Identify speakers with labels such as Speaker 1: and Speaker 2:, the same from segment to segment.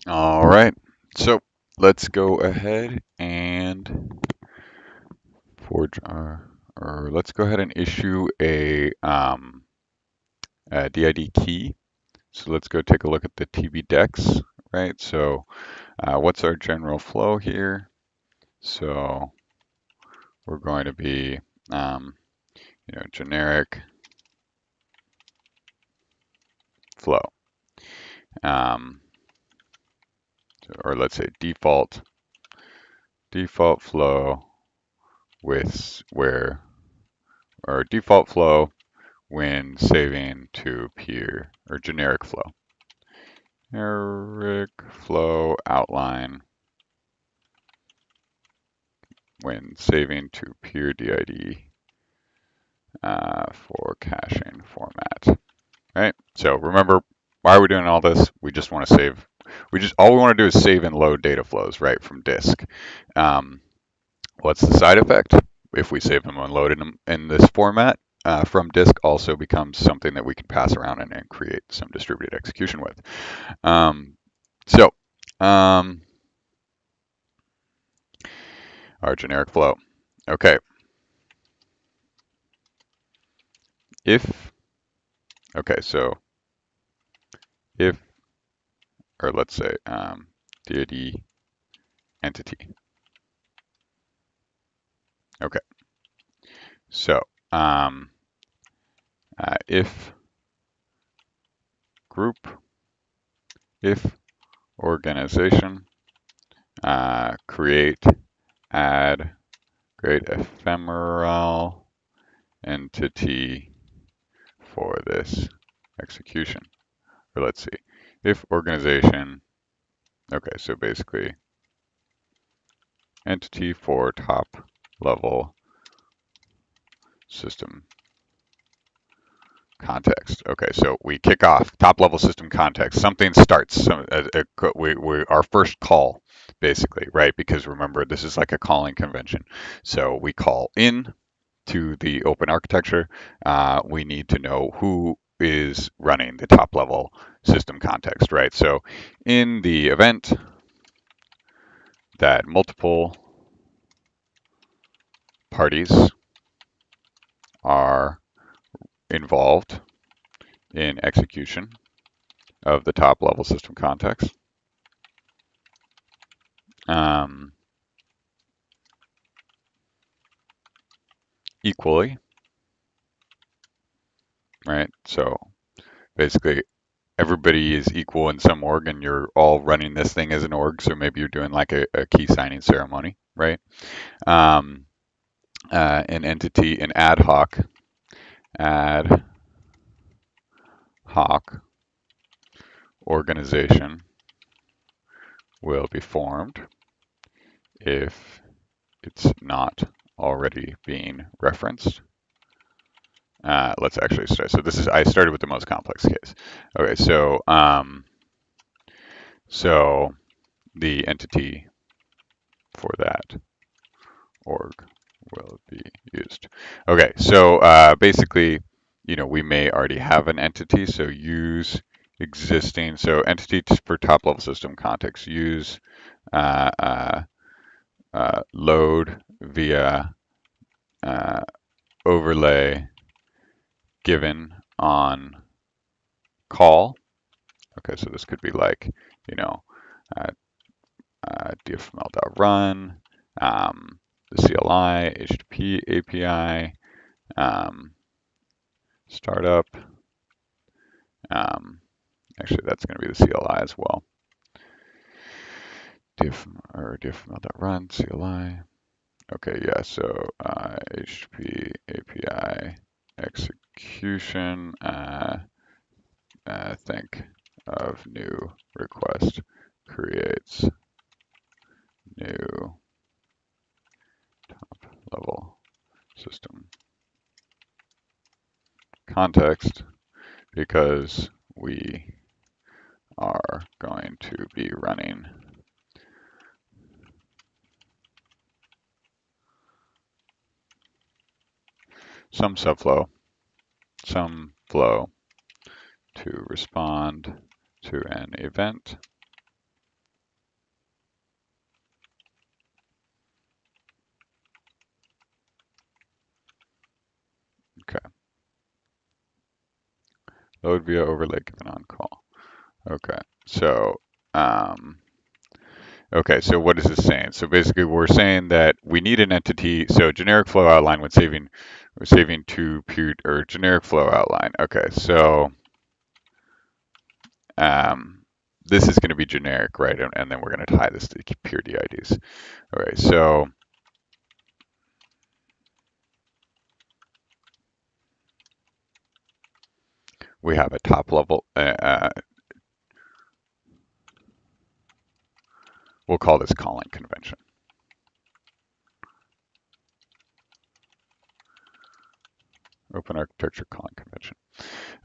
Speaker 1: All right, so let's go ahead and forge our, or let's go ahead and issue a DID key. So let's go take a look at the TB decks, right? So what's our general flow here? So we're going to be, um, generic flow, um, or let's say default flow with where, or default flow when saving to peer, or generic flow. Generic flow outline when saving to peer DID for caching format. Right? So remember, why are we doing all this? We just want to save. All we want to do is save and load data flows right from disk. What's the side effect? If we save them and load them in this format from disk, also becomes something that we can pass around and create some distributed execution with. Um, so our generic flow. Okay, so if, or let's say DID entity. Okay, so if group, if organization, create ephemeral entity for this execution. Or let's see, if organization, okay, so basically entity for top level system context. Okay, so we kick off top level system context. Something starts. Our first call, basically, right? Because remember, this is like a calling convention. So we call in to the open architecture. We need to know who is running the top level system context, right? So in the event that multiple parties are involved in execution of the top level system context, equally, right? So basically, everybody is equal in some org, and you're all running this thing as an org. So maybe you're doing like a key signing ceremony, right? An entity, an ad hoc organization will be formed if it's not already being referenced. Let's actually start. So I started with the most complex case. Okay, so the entity for that org will be used. Okay, so basically, we may already have an entity, so use existing. So entity for top level system context, use uh, uh, load via overlay given on call. Okay, so this could be like, uh, dfml.run, the CLI, HTTP API, startup. Actually, that's going to be the CLI as well. dfml.run, CLI. Okay, yeah, so HTTP API execution, think of new request creates new top level system context because we are going to be running some subflow, some flow to respond to an event Okay. Load via overlay given on call. Okay. So, okay, so what is this saying? So basically we're saying that we need an entity, so generic flow outline when saving, we're saving to period or generic flow outline. Okay, so this is going to be generic, right? And then we're going to tie this to pure DIDs. All right, so we have a top level, we'll call this calling convention. Open architecture calling convention.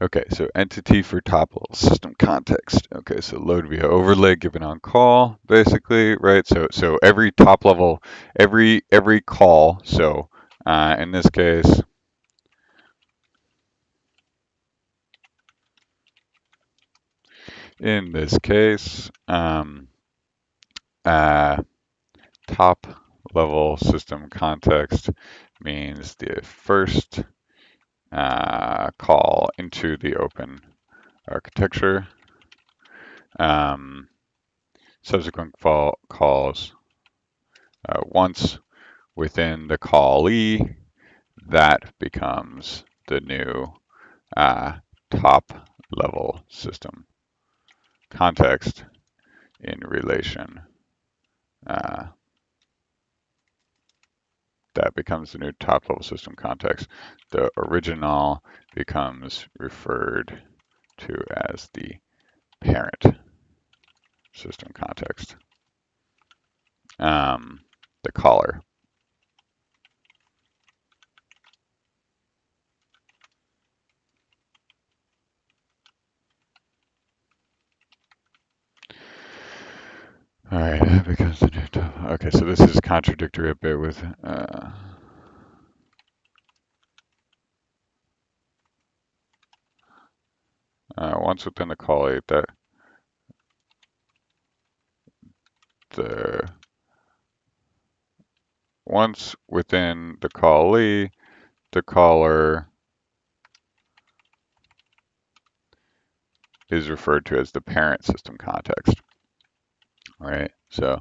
Speaker 1: Okay, so entity for top level system context. Okay, so load via overlay given on call, basically, right? So every top level, every call. So in this case, top level system context means the first call into the open architecture. Subsequent calls once within the callee, that becomes the new top level system context in relation. That becomes the new top level system context. The original becomes referred to as the parent system context. The caller. All right, that becomes the new top. Okay, so this is contradictory a bit with once within the callee, that once within the callee, the caller is referred to as the parent system context. All right, so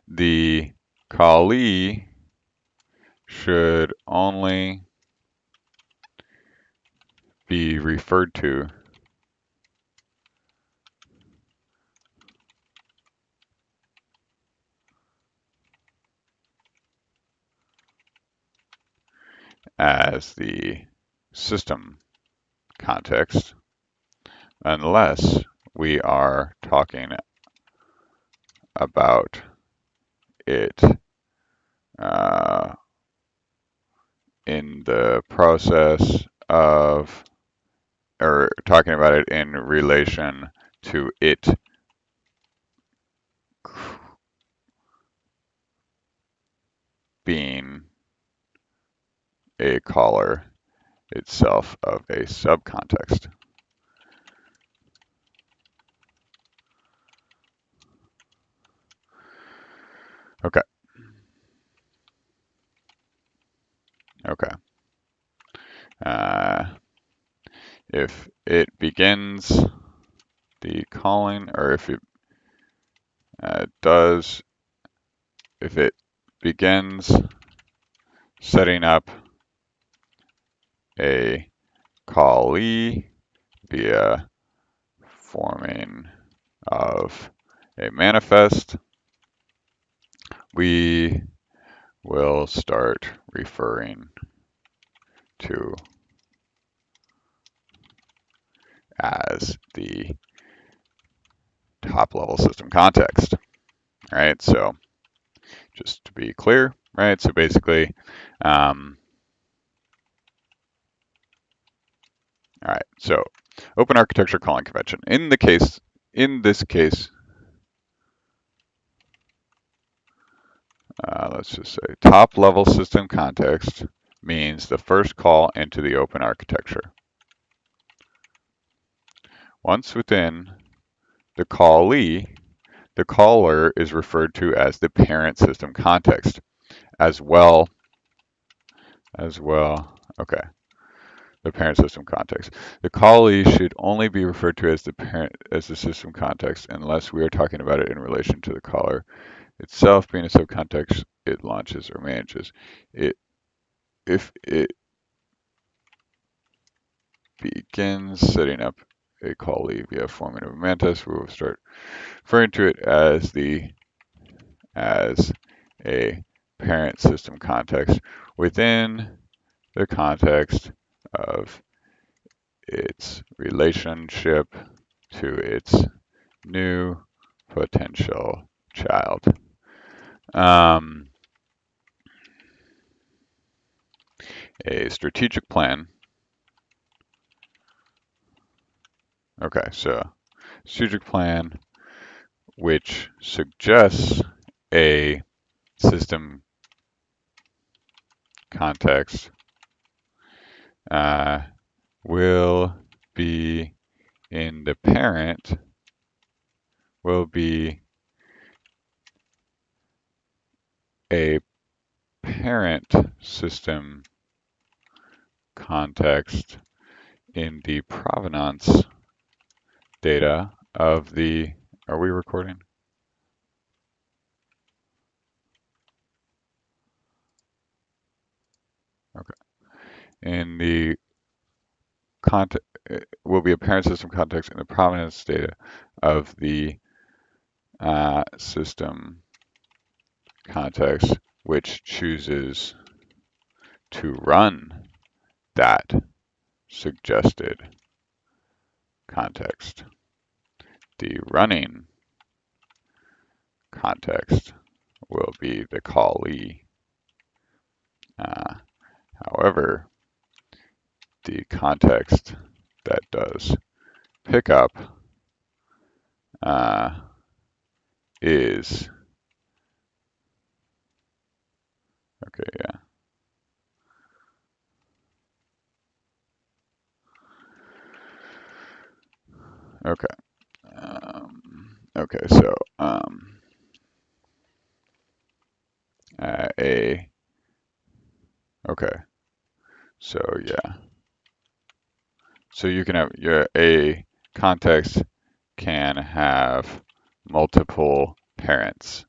Speaker 1: the callee should only be referred to as the system context unless we are talking about it in the process of, or talking about it in relation to it being a caller itself of a subcontext. Okay. Okay. If it begins the calling, or if it if it begins setting up a callee via forming of a manifest, we will start referring to as the top level system context. All right, so just to be clear, right? So basically, all right, so open architecture calling convention. In this case, let's just say top level system context means the first call into the open architecture. Once within the callee, the caller is referred to as the parent system context as well. Okay. the parent system context. The callee should only be referred to as the system context unless we are talking about it in relation to the caller itself being a subcontext it launches or manages. If it begins setting up a callee via formative mantis, we will start referring to it as a parent system context within the context of its relationship to its new potential child. A strategic plan. Okay, so strategic plan which suggests a system context will be in the parent, will be a parent system context in the provenance data of the, are we recording? Okay. In the context, will be a parent system context in the provenance data of the system context which chooses to run that suggested context. The running context will be the callee. However, the context that does pickup is, okay, yeah. Okay. Okay, so okay, so yeah. So you can have a context can have multiple parents.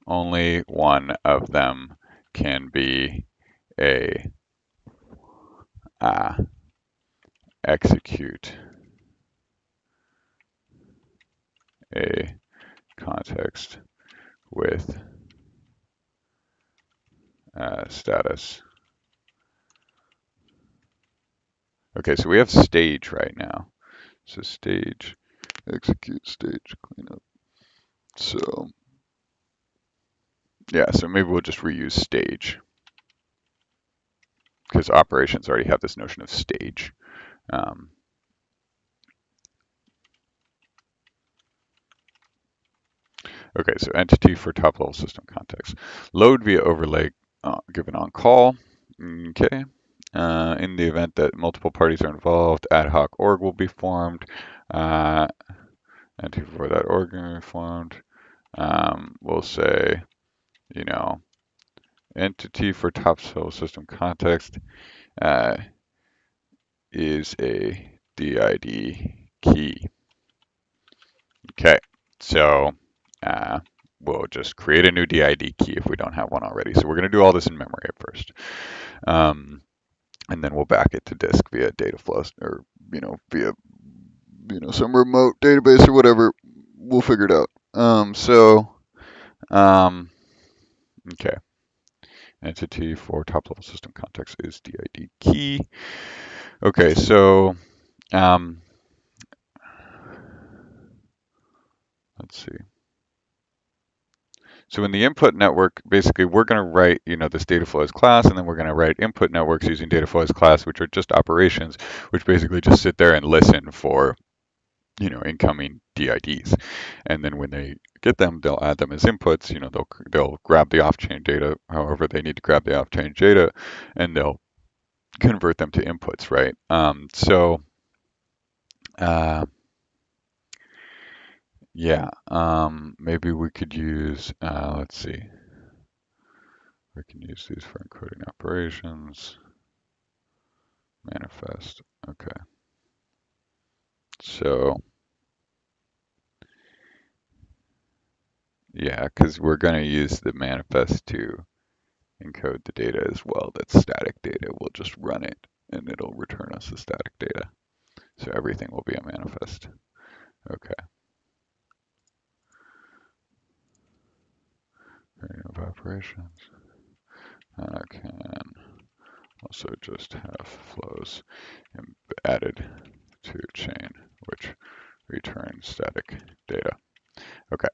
Speaker 1: Only one of them can be a execute a context with status. Okay, so we have stage right now. So stage, execute stage, cleanup. So yeah, so maybe we'll just reuse stage because operations already have this notion of stage. Okay, so entity for top level system context. Load via overlay given on call. Okay. In the event that multiple parties are involved, ad hoc org will be formed. Entity for that org will be formed. We'll say, you know, entity for top level system context is a DID key. Okay, so we'll just create a new DID key if we don't have one already. So we're going to do all this in memory at first. And then we'll back it to disk via data flows or, via, some remote database or whatever. We'll figure it out. Okay. Entity for top level system context is DID key. Okay, so let's see. So in the input network, basically we're going to write, this data flows class, and then we're going to write input networks using data flows class, which are just operations, which basically just sit there and listen for, incoming DIDs. And then when they get them, they'll add them as inputs. They'll grab the off-chain data, however they need to grab the off-chain data, and they'll convert them to inputs, right? Yeah, maybe we could use, let's see. We can use these for encoding operations. Manifest. Okay. So, yeah, because we're going to use the manifest to encode the data as well. That's static data. We'll just run it and it'll return us the static data. So everything will be a manifest. Okay. Of operations. I can also just have flows added to chain, which returns static data. Okay.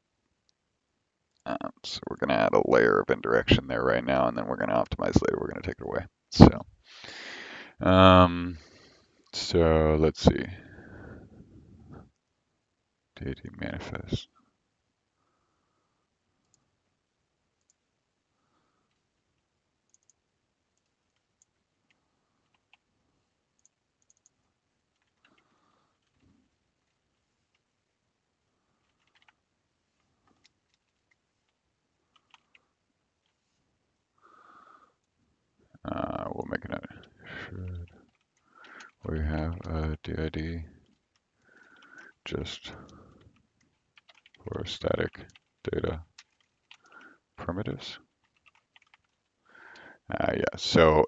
Speaker 1: So we're going to add a layer of indirection there right now, and then we're going to optimize later. We're going to take it away. So let's see. Deity manifest. We'll make a note. Should we have a DID just for static data primitives? Yeah. So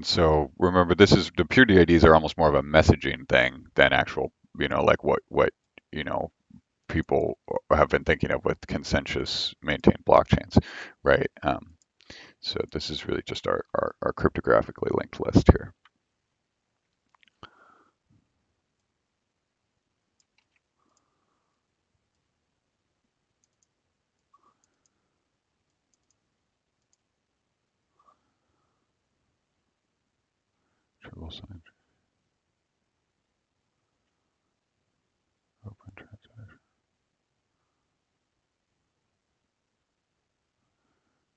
Speaker 1: so remember, this is the pure DIDs are almost more of a messaging thing than actual, like what you know people have been thinking of with consensus maintained blockchains, right? So this is really just our cryptographically linked list here. Triple sign. Open transaction.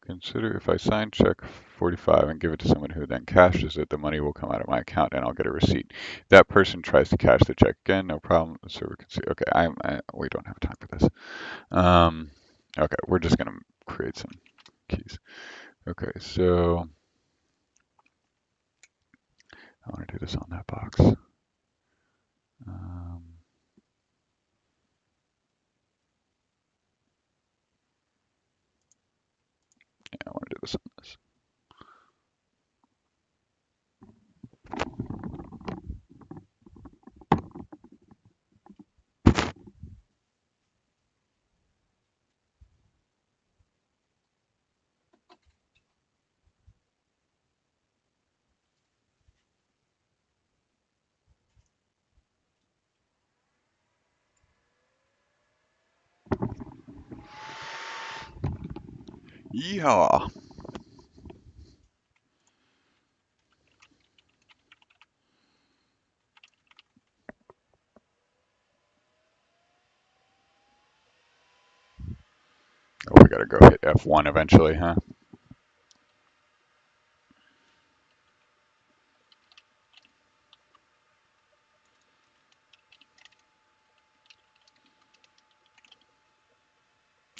Speaker 1: Consider if I sign check 45 and give it to someone who then cashes it, the money will come out of my account and I'll get a receipt. If that person tries to cash the check again, no problem. The server can see. Okay, we don't have time for this. Okay, we're just gonna create some keys. Okay, so I want to do this on that box. Yeah, I want to do this on this. Yeehaw! Oh, we gotta go hit F1 eventually, huh?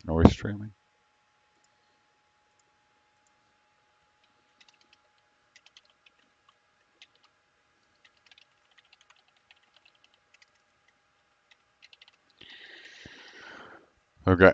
Speaker 1: Are we streaming? Okay.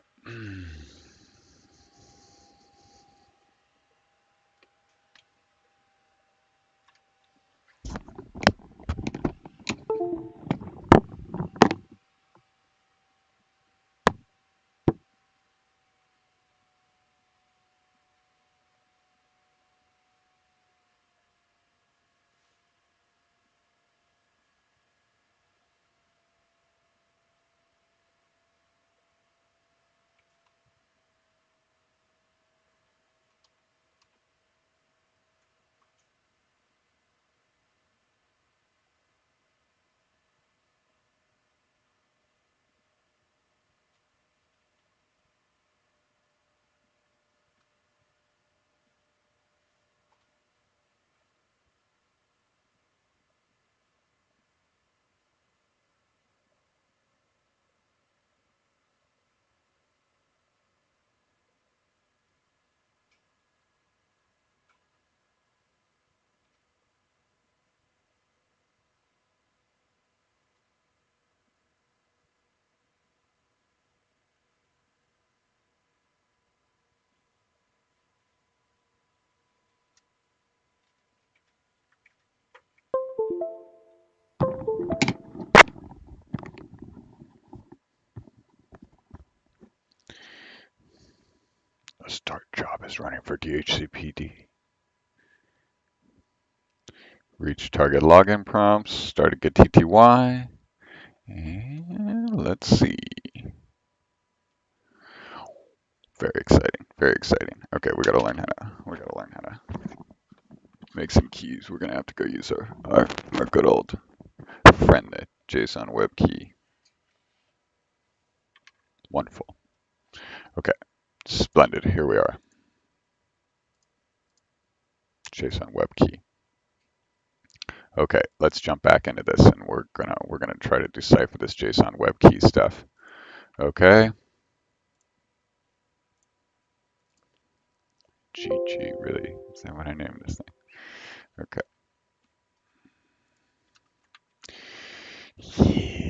Speaker 1: is running for DHCPD. Reach target login prompts, start a Git TTY, and let's see. Very exciting, very exciting. Okay, we gotta learn how to make some keys. We're gonna have to go use our good old friend, the JSON web key. Wonderful. Okay, splendid. Here we are. JSON web key. Okay, let's jump back into this, and we're gonna try to decipher this JSON web key stuff. Okay. GG, really? Is that what I named this thing? Okay.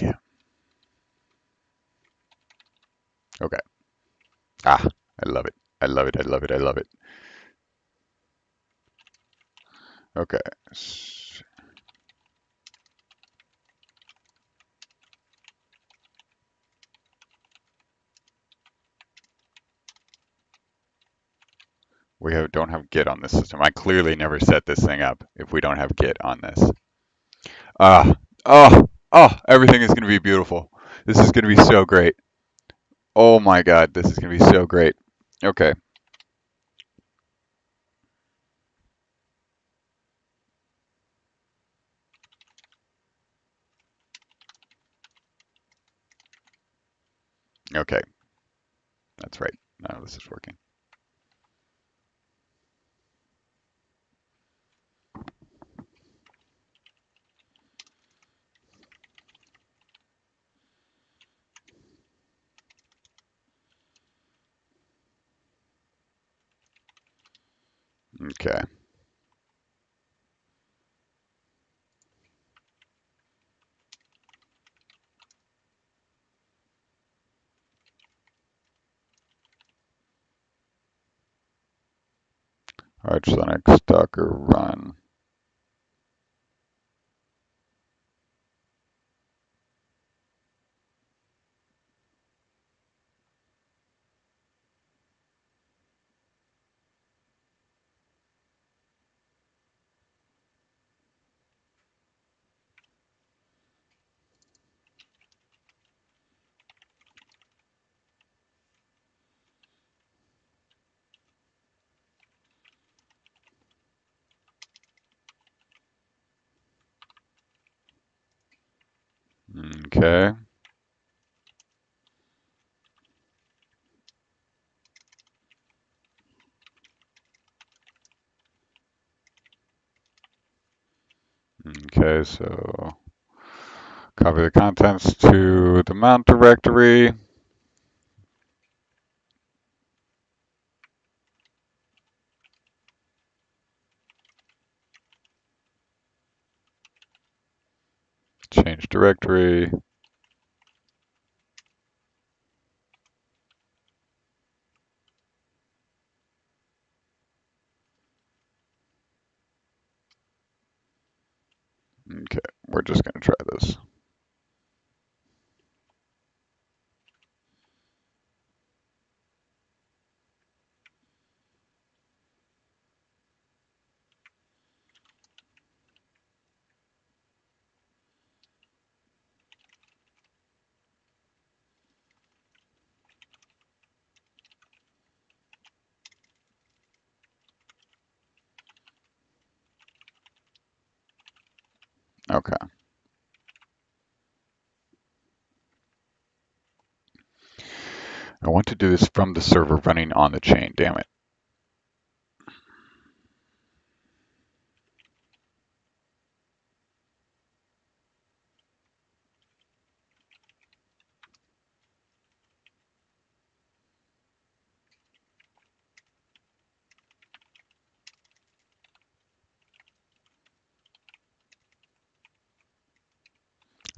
Speaker 1: Yeah. Okay. Ah, I love it. I love it. I love it. I love it. Okay. Don't have Git on this system. I clearly never set this thing up if we don't have Git on this. Ah, everything is going to be beautiful. This is going to be so great. Oh my God, this is going to be so great. Okay. Okay. That's right. Now this is working. Okay. Arch Linux Docker run. Okay. Okay, so copy the contents to the mount directory. Change directory. Okay, we're just going to try this. Okay. I want to do this from the server running on the chain, damn it.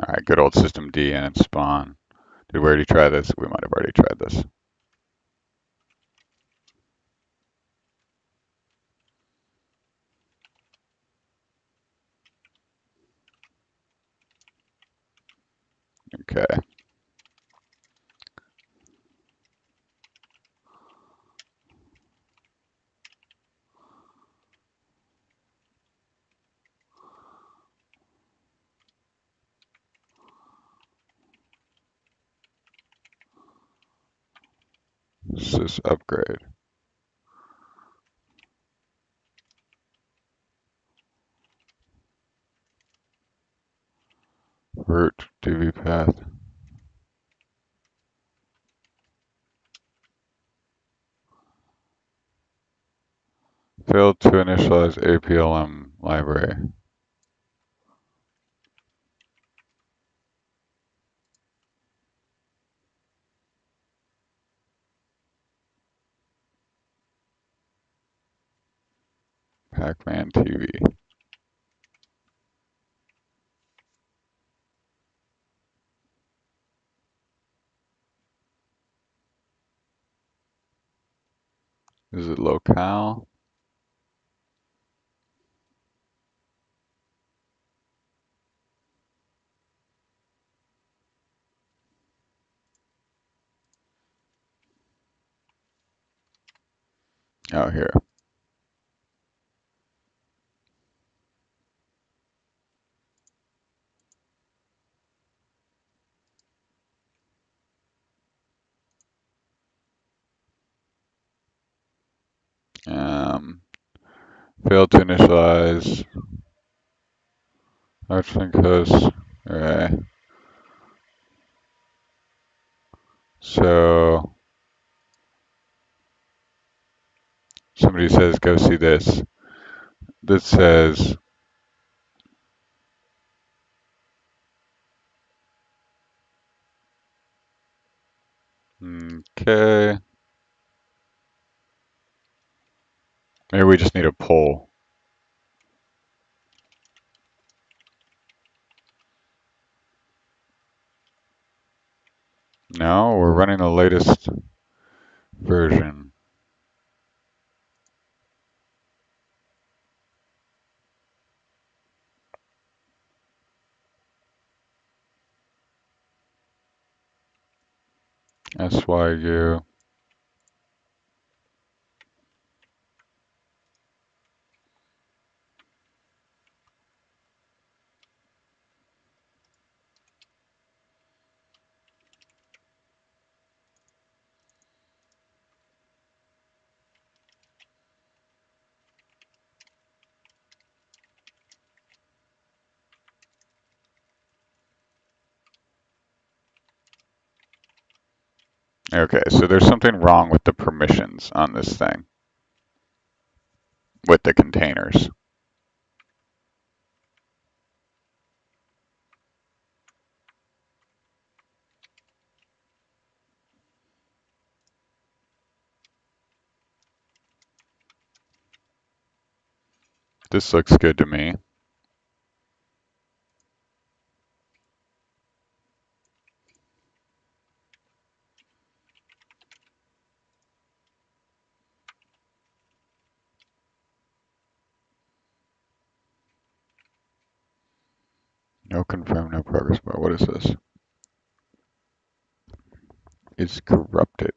Speaker 1: All right, good old system D and spawn. Did we already try this? We might have already tried this. Okay. sys upgrade. Root DB path. Failed to initialize APLM library. Pac-Man TV. Is it locale? Out here. Failed to initialize. Archlink host. Alright. So somebody says go see this. This says okay. Maybe we just need a poll. No, we're running the latest version. SYU. Okay, so there's something wrong with the permissions on this thing, with the containers. This looks good to me. No confirm, no progress bar. What is this? It's corrupted.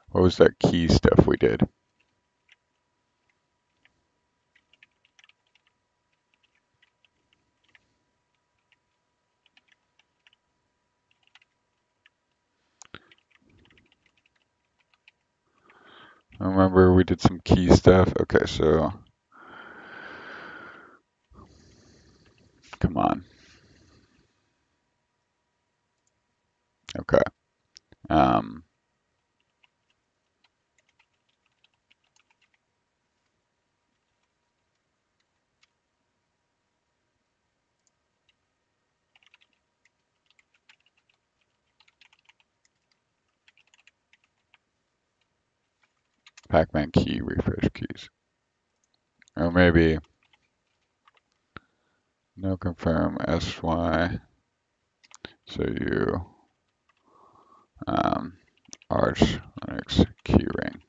Speaker 1: What was that key stuff we did? Remember we did some key stuff? Okay, so come on. Okay. Pac-Man key, refresh keys. Or maybe no confirm SY. So you Arch Linux keyring.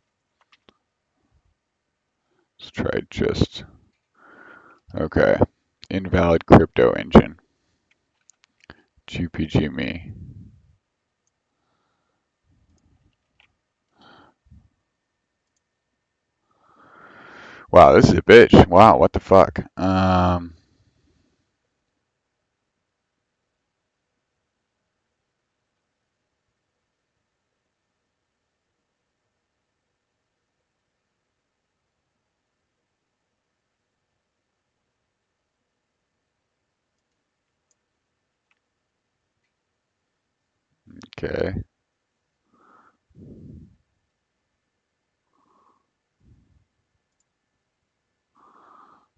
Speaker 1: Let's try just okay. Invalid crypto engine. GPG me. Wow, this is a bitch. Wow, what the fuck? Okay.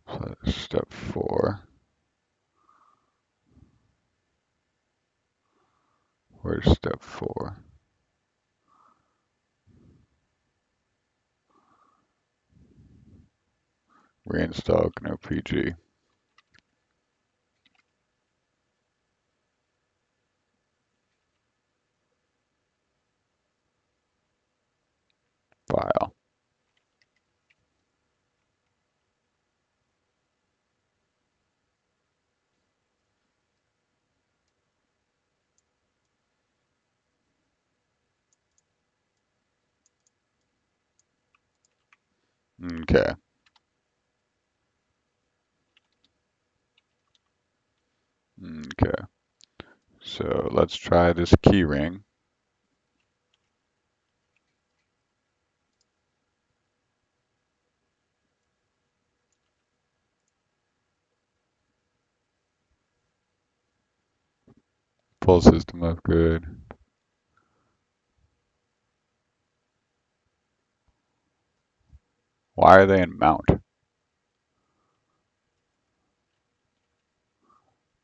Speaker 1: So that's step 4. Where's step 4? Reinstall GNU PG. File. Okay. Okay. So let's try this key ring. Full system upgrade. Why are they in mount?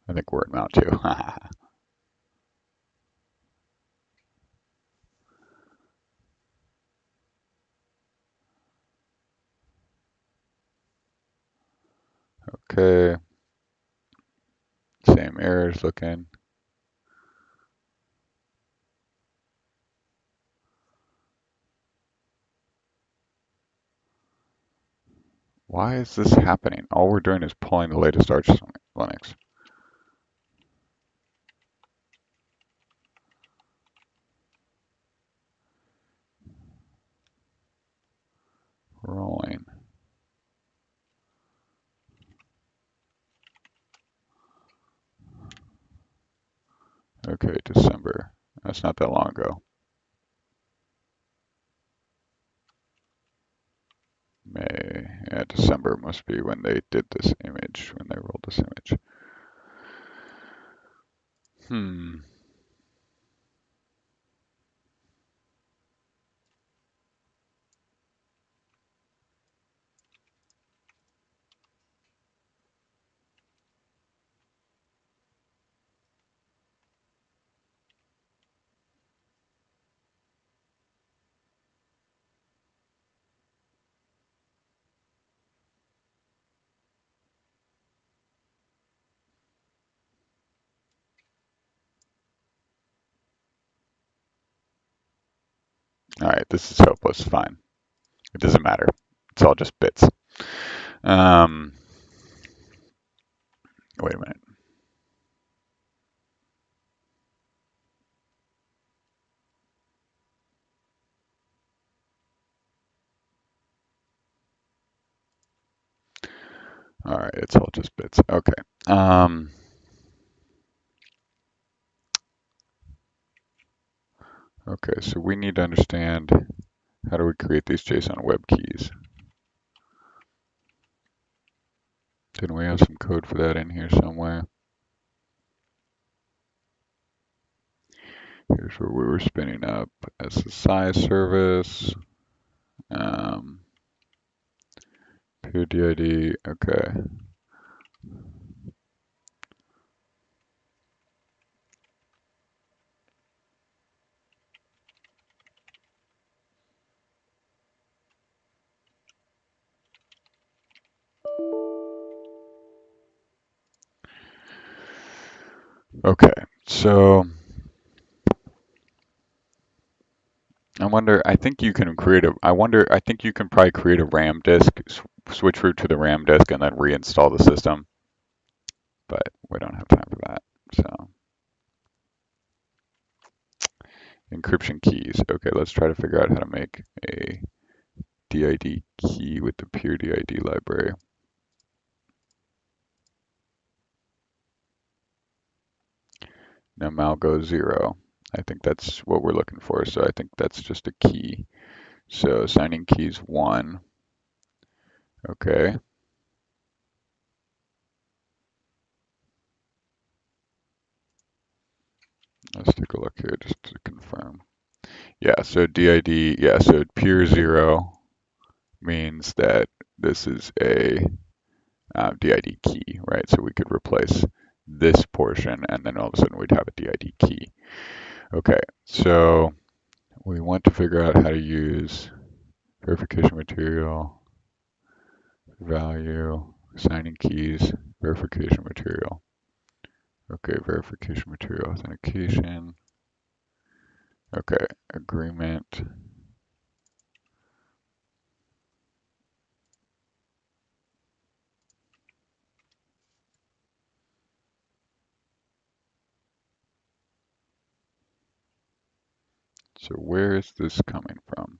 Speaker 1: I think we're in mount too. Okay. Same errors looking. Why is this happening? All we're doing is pulling the latest Arch Linux. Rolling. Okay, December. That's not that long ago. May. Yeah, December must be when they did this image, when they rolled this image. All right, this is hopeless. Fine. It doesn't matter. It's all just bits. Wait a minute. All right, it's all just bits. Okay. Okay, so we need to understand how do we create these JSON web keys. Didn't we have some code for that in here somewhere? Here's where we were spinning up SSI service, peer DID, okay. Okay, so I think you can probably create a RAM disk, switch root to the RAM disk, and then reinstall the system. But we don't have time for that. So, encryption keys. Okay, let's try to figure out how to make a DID key with the peer DID library. Now malgo 0. I think that's what we're looking for. So I think that's just a key. So signing keys 1. Okay. Let's take a look here just to Yeah, so DID, yeah, so peer 0 means that this is a DID key, right? So we could replace this portion and then all of a sudden we'd have a DID key. Okay, so we want to figure out how to use verification material, value, signing keys, verification material. Okay, verification material authentication. Okay, agreement. So where is this coming from?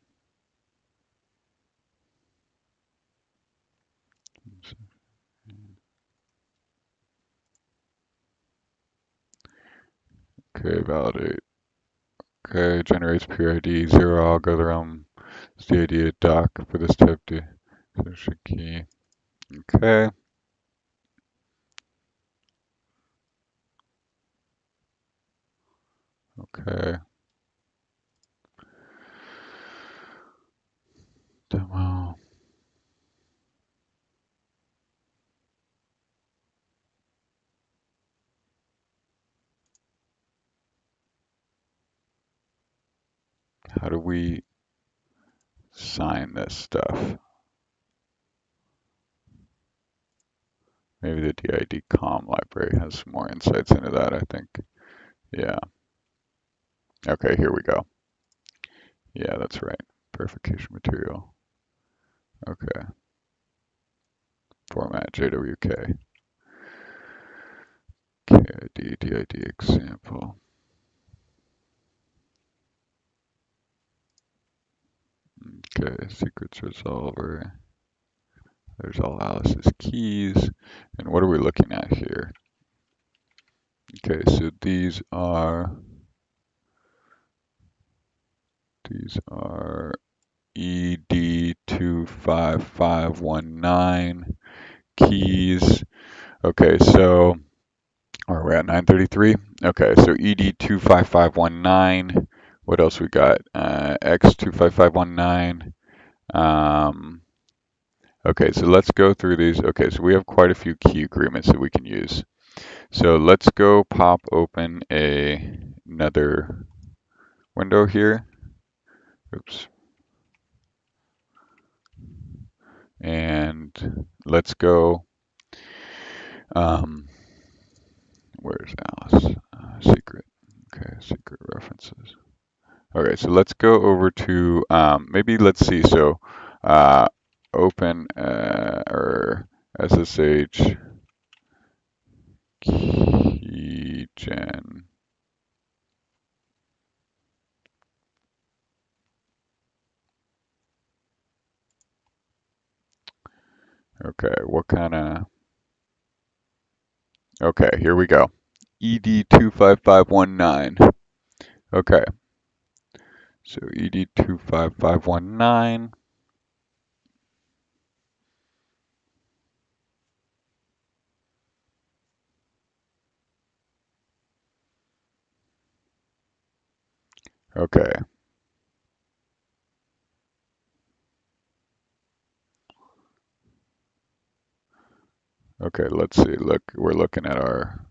Speaker 1: Okay, validate. Okay, generates PID 0 algorithm. Is the idea doc for this type to social key. Okay. Okay. Demo. How do we sign this stuff? Maybe the DID com library has some more insights into that, I think. Yeah. Okay, here we go. Yeah, that's right. Verification material. Okay. Format JWK. KID, DID example. Okay, secrets resolver. There's all Alice's keys. And what are we looking at here? Okay, so these are ED25519 keys. Okay, so are we at 933? Okay, so ED25519. What else we got? X25519. Okay, so let's go through these. Okay, so we have quite a few key agreements that we can use. So let's go pop open another window here. Oops. And let's go, where's Alice? Secret. Okay, secret references. Okay, so let's go over to, maybe let's see, so open or SSH keygen. Okay, what kind of, okay, here we go. ED25519. Okay, so ED25519. Okay, okay, let's see. Look, we're looking at our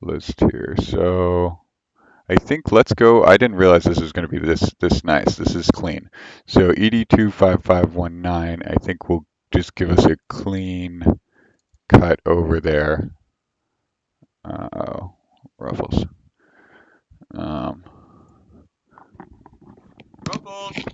Speaker 1: list here. So I think let's go. I didn't realize this was going to be this nice. This is clean. So ED25519, I think will just give us a clean cut over there. Uh-oh, Ruffles. Um, Ruffles.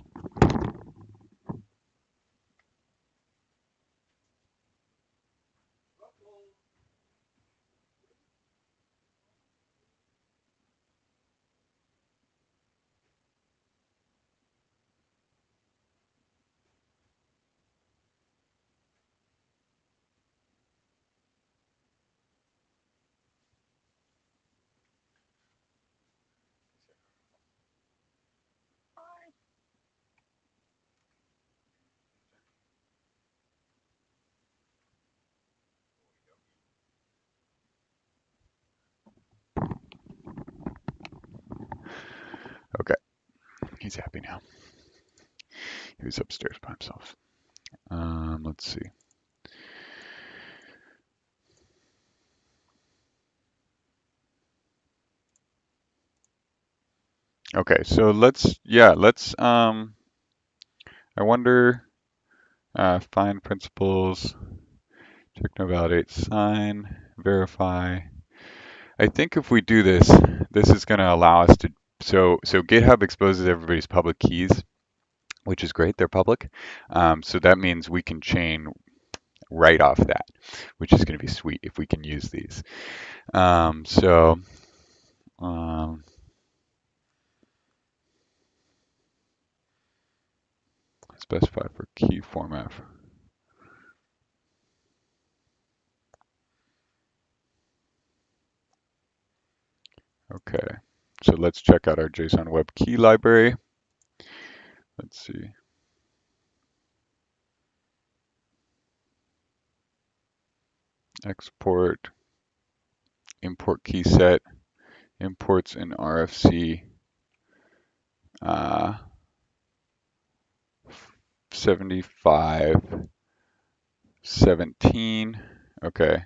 Speaker 1: He's happy now. He was upstairs by himself. Let's see. Okay, so let's I wonder, find principals, check no validate, sign, verify. I think if we do this, this is going to allow us to, so GitHub exposes everybody's public keys, which is great, they're public. So that means we can chain right off that, which is going to be sweet if we can use these. Specify for key format. Okay, so let's check out our JSON Web Key library. Let's see. Export, import key set, imports in RFC 7517. Okay,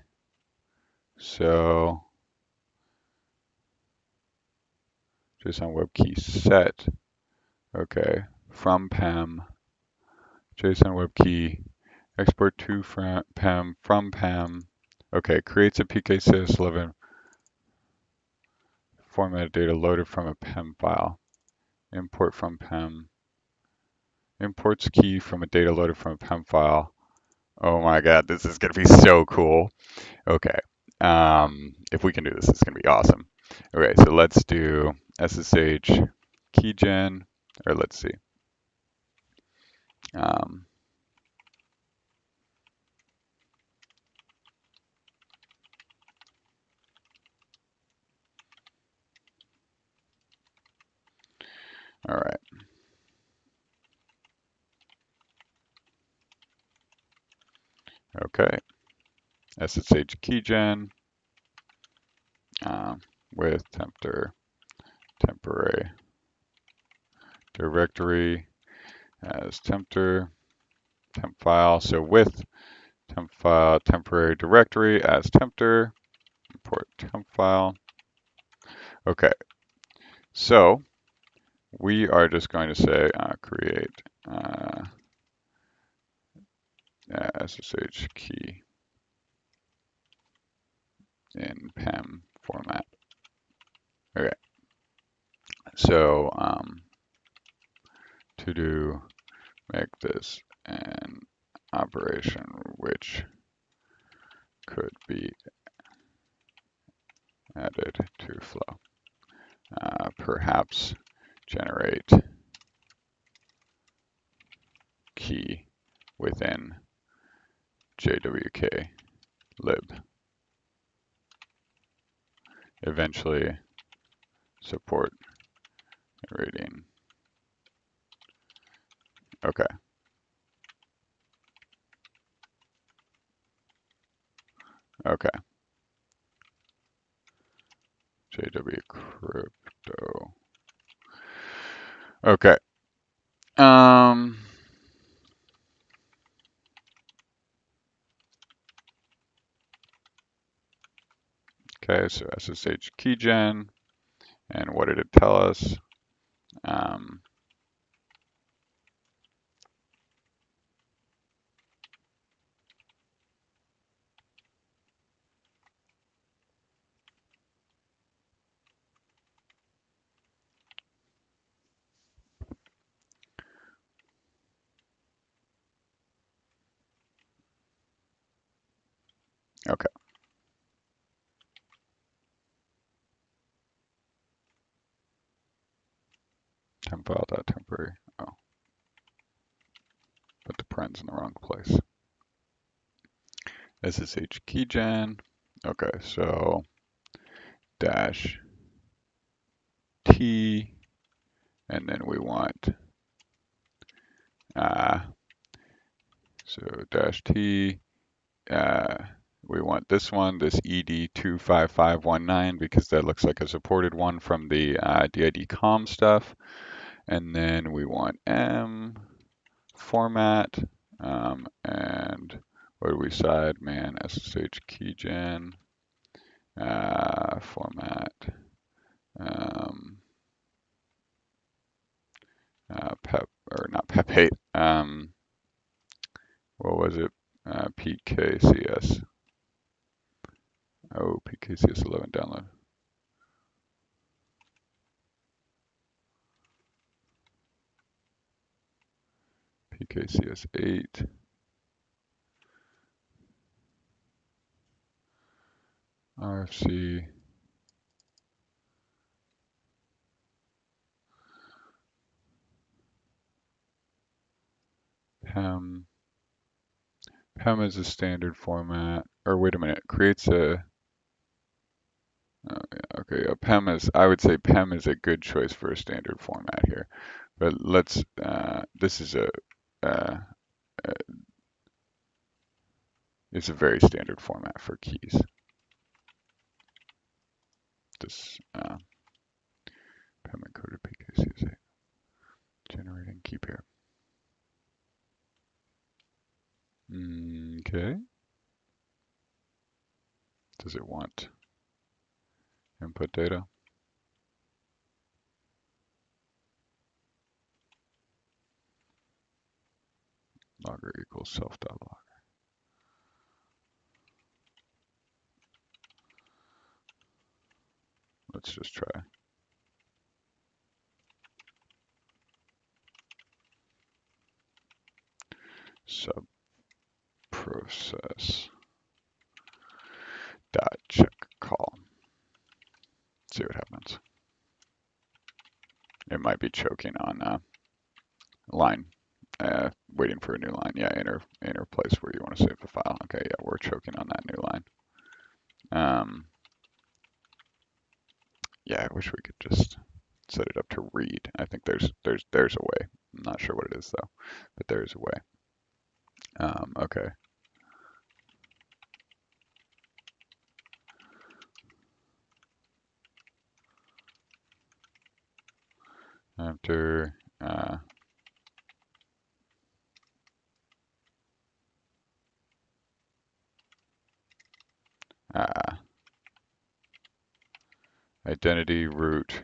Speaker 1: so JSON Web Key set. Okay, from PEM, JSON Web Key, export to PEM, from PEM. Okay, creates a PKCS11 formatted data loaded from a PEM file. Import from PEM. Imports key from a data loaded from a PEM file. Oh my God, this is gonna be so cool. Okay, if we can do this, it's gonna be awesome. Okay, so let's do SSH keygen, or let's see. All right. Okay, SSH keygen with temporary directory as tempter, temp file. So with temp file, temporary directory as tempter, import temp file. Okay, so we are just going to say create SSH key in PEM format. Okay, so to do make this an operation which could be added to flow. Perhaps generate key within JWK lib. Eventually support reading. Okay. Okay. JW crypto. Okay. Okay, so SSH keygen, and what did it tell us? Okay. Temp file.temporary. Oh, put the parens in the wrong place. SSH keygen. Okay, so dash T, and then we want so dash T. We want this one, this ED25519, because that looks like a supported one from the DID com stuff. And then we want M format, and what do we side? Man, SSH keygen, format, PEP, or not PEP8, what was it? PKCS. Oh, PKCS 11 download. PKCS 8. RFC. PEM. PEM is a standard format. Or wait a minute, creates a. Oh, yeah, okay, PEM is. I would say PEM is a good choice for a standard format here. But let's. This is uh, it's a very standard format for keys. This PEM encoded PKCS 8. Generating key pair. Okay. Does it want input data? Logger equals self.log. Let's just try. Subprocess dot check call. See what happens. It might be choking on line, waiting for a new line. Yeah, enter place where you want to save the file. Okay, yeah, we're choking on that new line. Yeah, I wish we could just set it up to read. I think there's a way. I'm not sure what it is though, but there's a way. Okay. After identity root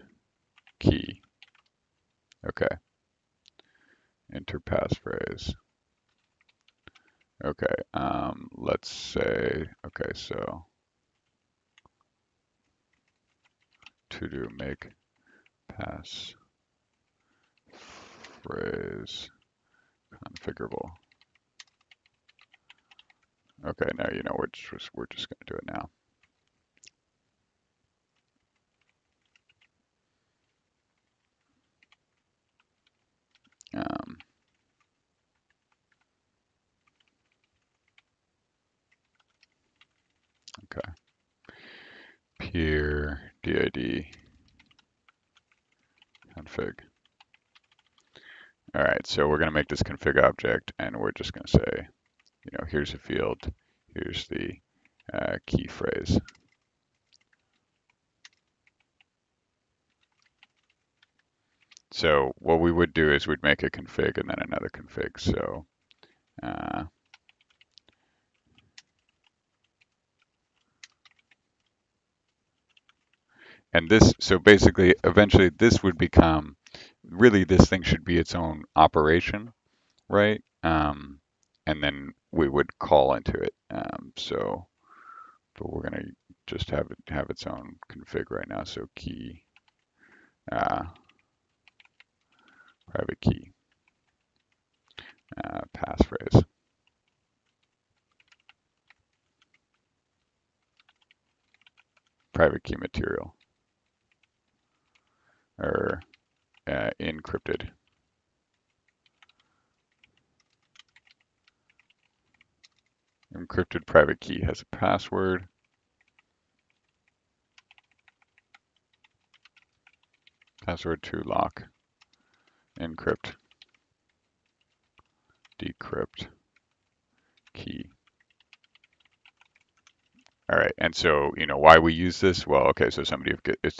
Speaker 1: key. Okay. Enter passphrase. Okay. Let's say, okay, so to do make passphrase configurable. Okay, now you know we're just going to do it now. Okay. Peer did config. All right, so we're going to make this config object, and we're just going to say, you know, here's a field, here's the key phrase. So what we would do is we'd make a config and then another config. So and this, so basically, eventually this would become, really this thing should be its own operation, right? And then we would call into it. But we're gonna just have it have its own config right now. So key, private key, passphrase. Private key material, or encrypted. Encrypted private key has a password. Password to lock, encrypt, decrypt, key. All right, and so why we use this? Well, okay, so if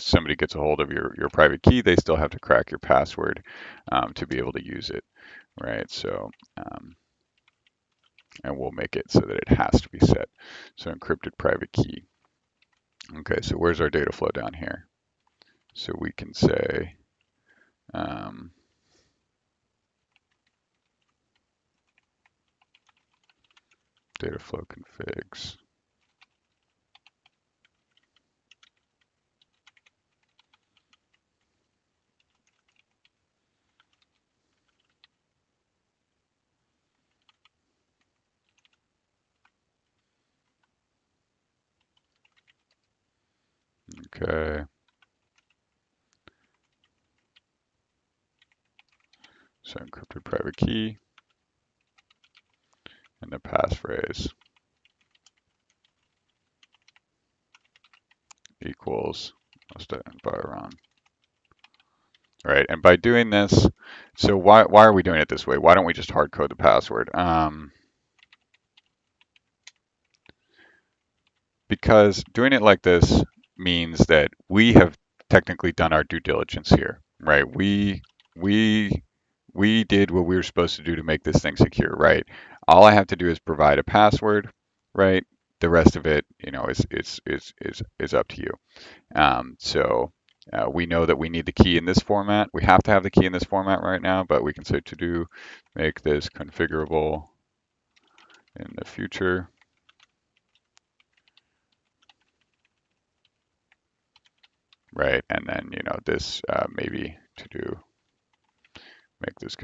Speaker 1: somebody gets a hold of your private key, they still have to crack your password to be able to use it, right? So and we'll make it so that it has to be set. So encrypted private key. Okay, so where's our data flow down here? So we can say data flow configs. Okay. So encrypted private key and the passphrase equals must end by run. Right, and by doing this, so why are we doing it this way? Why don't we just hard code the password? Because doing it like this means that we have technically done our due diligence here, right? We did what we were supposed to do to make this thing secure, right? All I have to do is provide a password, right? The rest of it, is up to you. We know that we need the key in this format. We have to have the key in this format right now, but we can say to do make this configurable in the future. Right, and then this maybe to do make this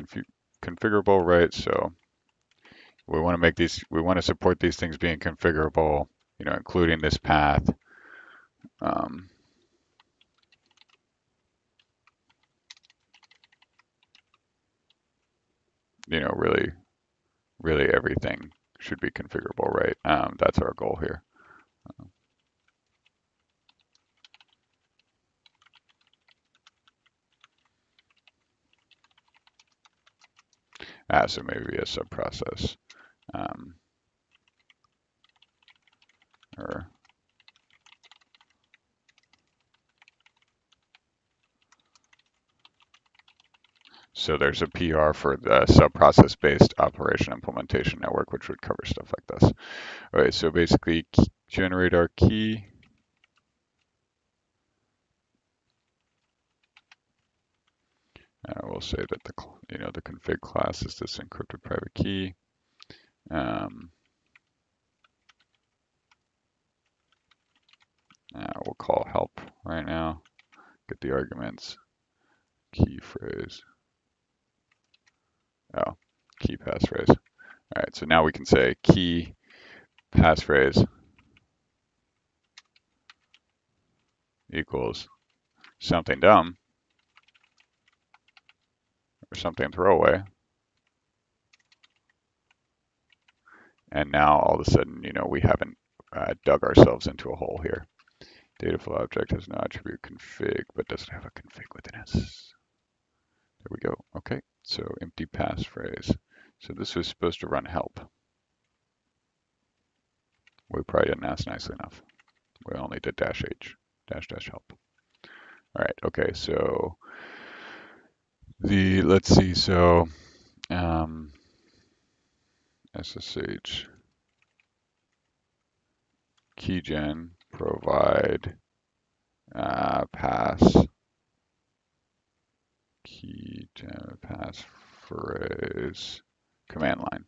Speaker 1: configurable, right? So we want to we want to support these things being configurable, including this path. Really, really everything should be configurable, right? That's our goal here. So maybe a subprocess. Or so there's a PR for the subprocess-based operation implementation network, which would cover stuff like this. All right, so basically generate our key. We'll say that the config class is this encrypted private key. We'll call help right now. Get the arguments. Key phrase. Oh, key passphrase. All right, so now we can say key passphrase equals something dumb or something throwaway. And now all of a sudden, we haven't dug ourselves into a hole here. Data flow object has no attribute config, but doesn't have a config within it. There we go. Okay, so empty passphrase. So this was supposed to run help. We probably didn't ask nicely enough. We only did -h, -- help. All right, okay, so let's see, so SSH keygen provide keygen passphrase command line.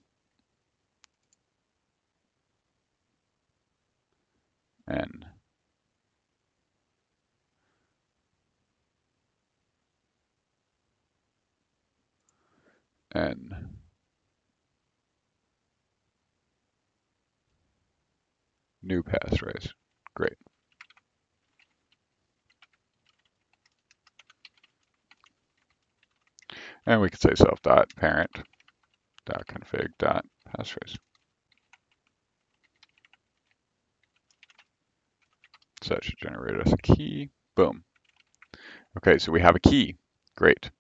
Speaker 1: N new passphrase. Great. And we could say self.parent.config.passphrase. So that should generate us a key. Boom. Okay, so we have a key. Great.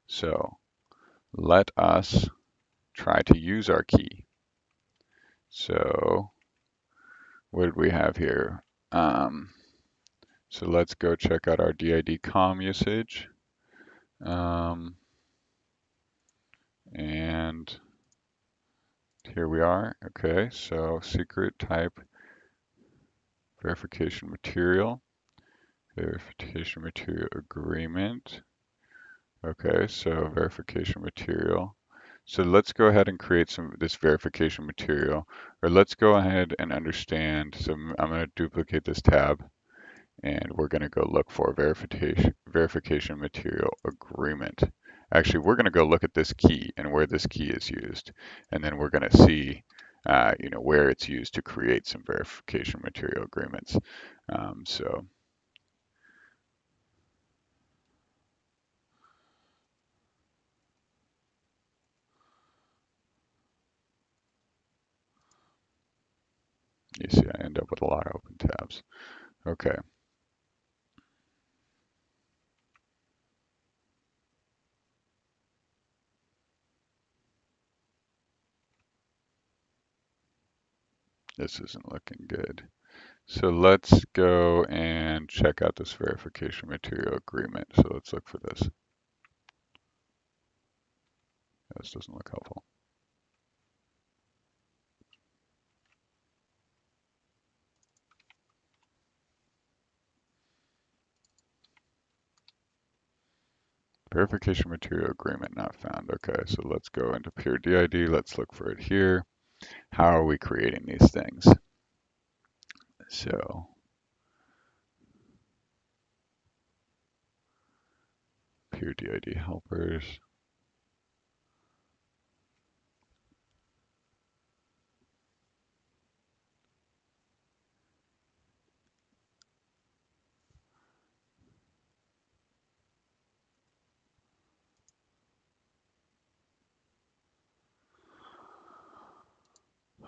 Speaker 1: So let us try to use our key. So what did we have here? So let's go check out our DID com usage. And here we are. Okay, so secret type verification material agreement. Okay, so verification material. So let's go ahead and create this verification material, or let's go ahead and understand. So I'm going to duplicate this tab, and we're going to go look for verification material agreement. Actually, we're going to go look at this key and where this key is used, and then we're going to see, where it's used to create some verification material agreements. So you see, I end up with a lot of open tabs. Okay. This isn't looking good. So let's go and check out this verification material agreement. So let's look for this. This doesn't look helpful. Verification material agreement not found. Okay, so let's go into pure DID. Let's look for it here. How are we creating these things? So pure DID helpers.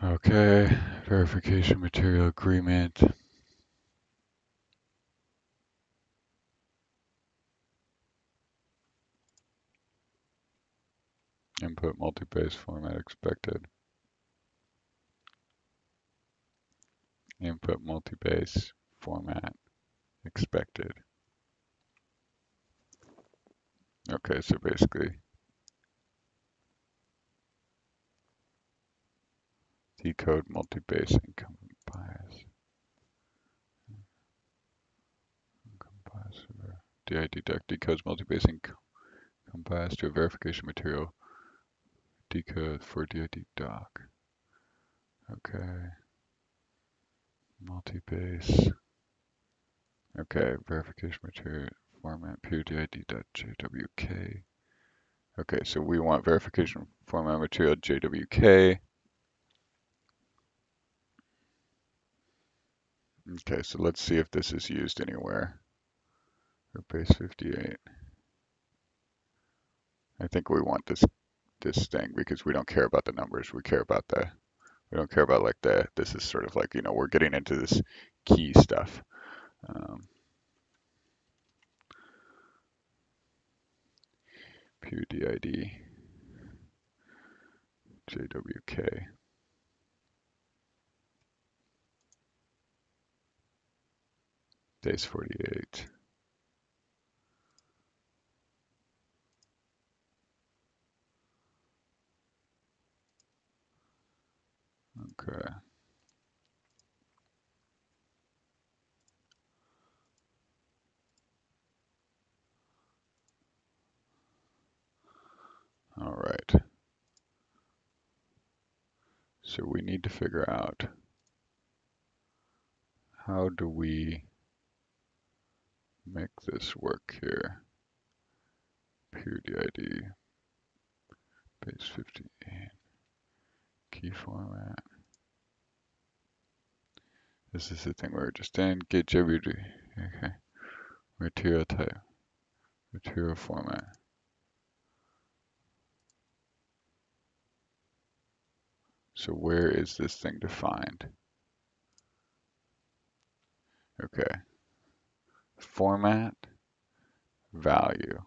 Speaker 1: Okay, verification material agreement. Input multi-base format expected. Input multi-base format expected. Okay, so basically decode multi-base incumbent bias. DID deck decodes multi-base incumbent bias to a verification material decode for DID doc. Okay. Multi-base. Okay, verification material format PDID.jwk. Okay, so we want verification format material JWK. Okay, so let's see if this is used anywhere. For base 58. I think we want this thing because we don't care about the numbers. We don't care about like this is sort of like, we're getting into this key stuff. PUDID JWK. Base 48. Okay. All right. So we need to figure out how do we make this work here. PUDID base 58 key format. This is the thing we were just in. Git JWD. Okay. Material type. Material format. So where is this thing defined? Okay. Format, value.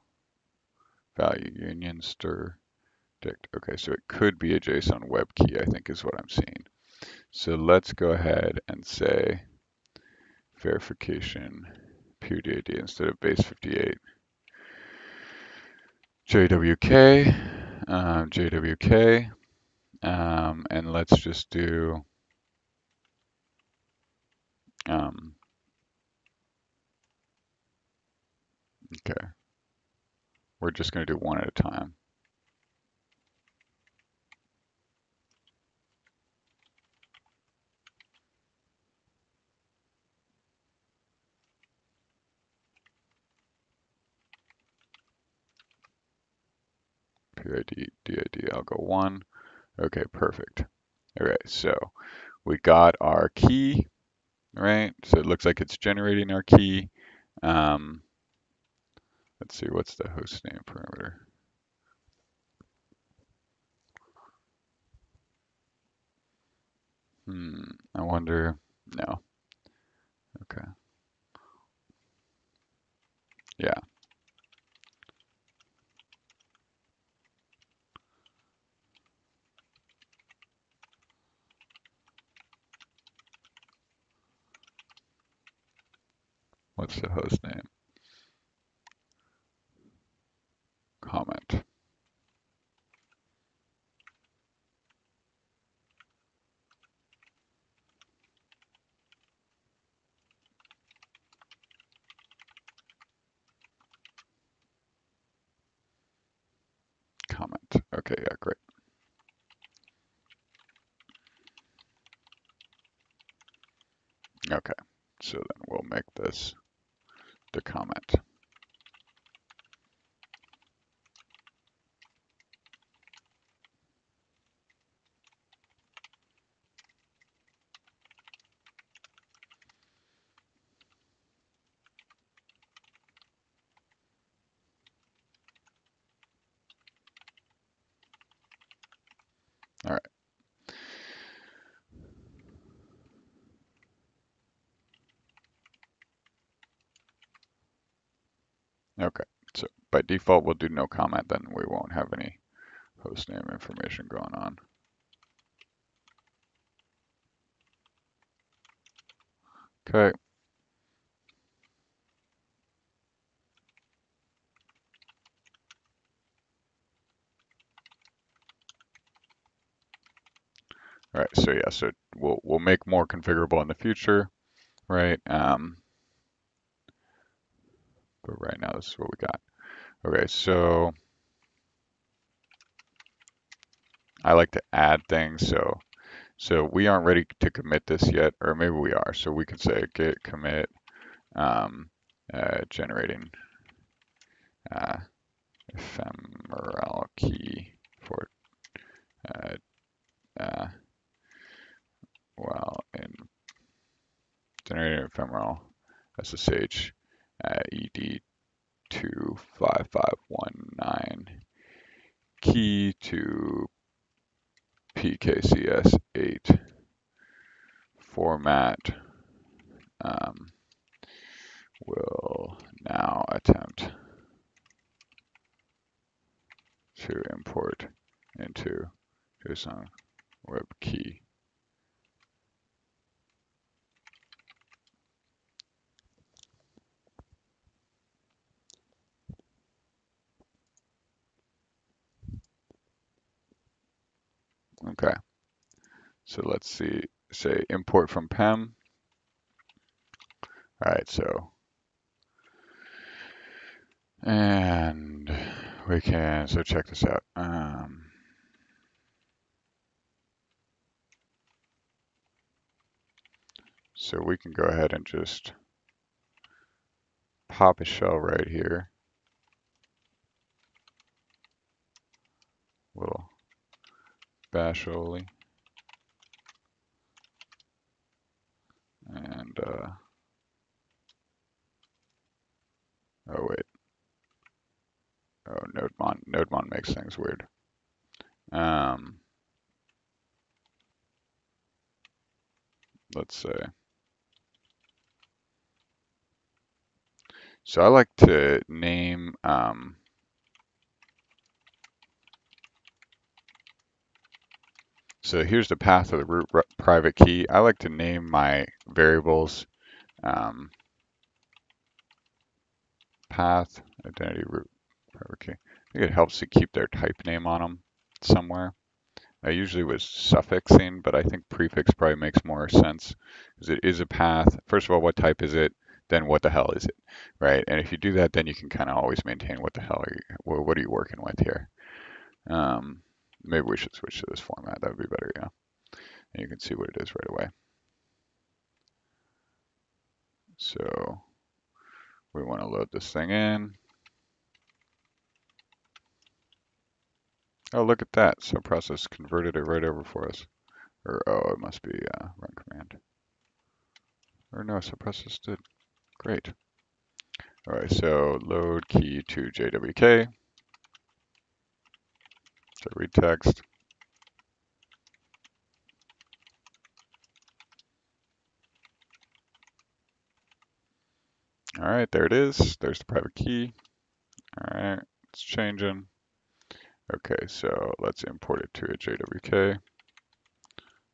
Speaker 1: Value union stir dict. Okay, so it could be a JSON web key, I think is what I'm seeing. So let's go ahead and say verification PUDID instead of base 58. JWK, JWK, and let's just do okay. We're just going to do one at a time. PID, DID, I'll go 1. Okay, perfect. Okay, so we got our key, right? So it looks like it's generating our key. Let's see, what's the host name parameter? I wonder, no. Okay. Yeah. What's the host name? Comment. Comment. Okay, yeah, great. Okay, so then we'll make this the comment. All right. Okay, so by default, we'll do no comment, then we won't have any host name information going on. Okay. All right, so yeah, so we'll make more configurable in the future, right? But right now, this is what we got. Okay, so I like to add things, so we aren't ready to commit this yet, or maybe we are. So we can say git commit generating ephemeral key for well in generating ephemeral SSH ED25519 key to PKCS8 format will now attempt to import into JSON web key. Okay, so let's see, say import from PEM. All right, so, and we can, so check this out. So we can go ahead and just pop a shell right here. Little bash only. And, oh wait. Oh, nodemon makes things weird. Let's say. So I like to name, So here's the path of the root private key. I like to name my variables path, identity, root, private key. I think it helps to keep their type name on them somewhere. I usually was suffixing, but I think prefix probably makes more sense because it is a path. First of all, what type is it? Then what the hell is it, right? And if you do that, then you can kind of always maintain what the hell are you, what are you working with here? Maybe we should switch to this format. That would be better, yeah. And you can see what it is right away. So we want to load this thing in. Oh, look at that. So process converted it right over for us. Or, oh, it must be run command. Or no, so process did. Great. All right, so load key to JWK. So read text. All right, there it is. There's the private key. All right, it's changing. Okay, so let's import it to a JWK.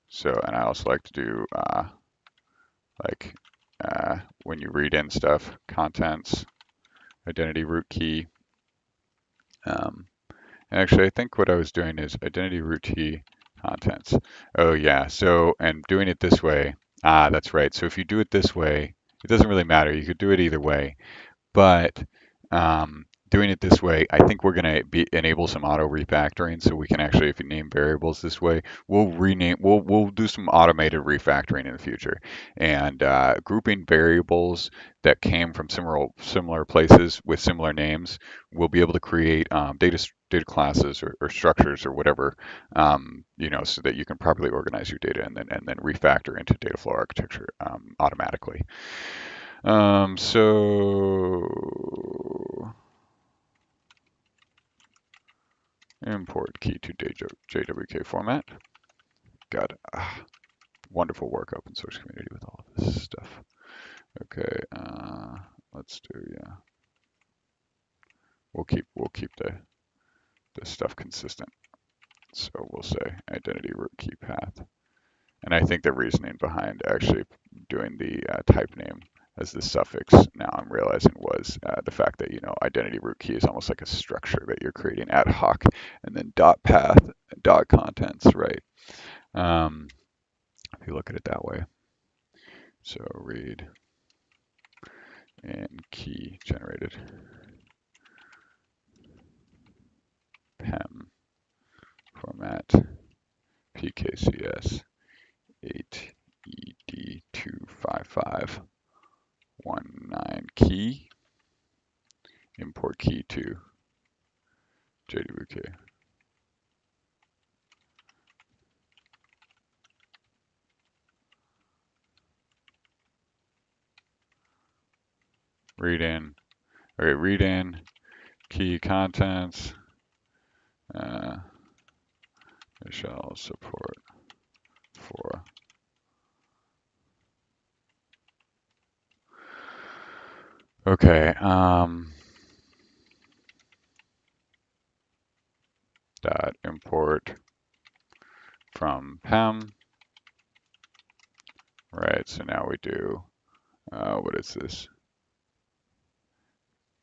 Speaker 1: So, and I also like to do when you read in stuff, contents, identity root key. Actually, I think what I was doing is identity root key contents. Oh yeah, so, and doing it this way, that's right. So if you do it this way, it doesn't really matter. You could do it either way. But doing it this way, I think we're going to enable some auto refactoring, so we can actually, if you name variables this way, we'll do some automated refactoring in the future, and grouping variables that came from similar places with similar names. We'll be able to create data classes or structures or whatever, so that you can properly organize your data and then refactor into data flow architecture automatically. So import key to JWK format. Got wonderful work, open source community with all of this stuff. Okay, let's do, yeah. We'll keep the stuff consistent. So we'll say identity root key path. And I think the reasoning behind actually doing the type name as the suffix, now I'm realizing, was the fact that, identity root key is almost like a structure that you're creating ad hoc, and then dot path, dot contents, right? If you look at it that way. So read and key generated. PEM format PKCS 8 ED25519 key. Import key to JWK. Read in. Okay, read in key contents. It shall support for okay. Dot import from PEM. Right, so now we do, what is this?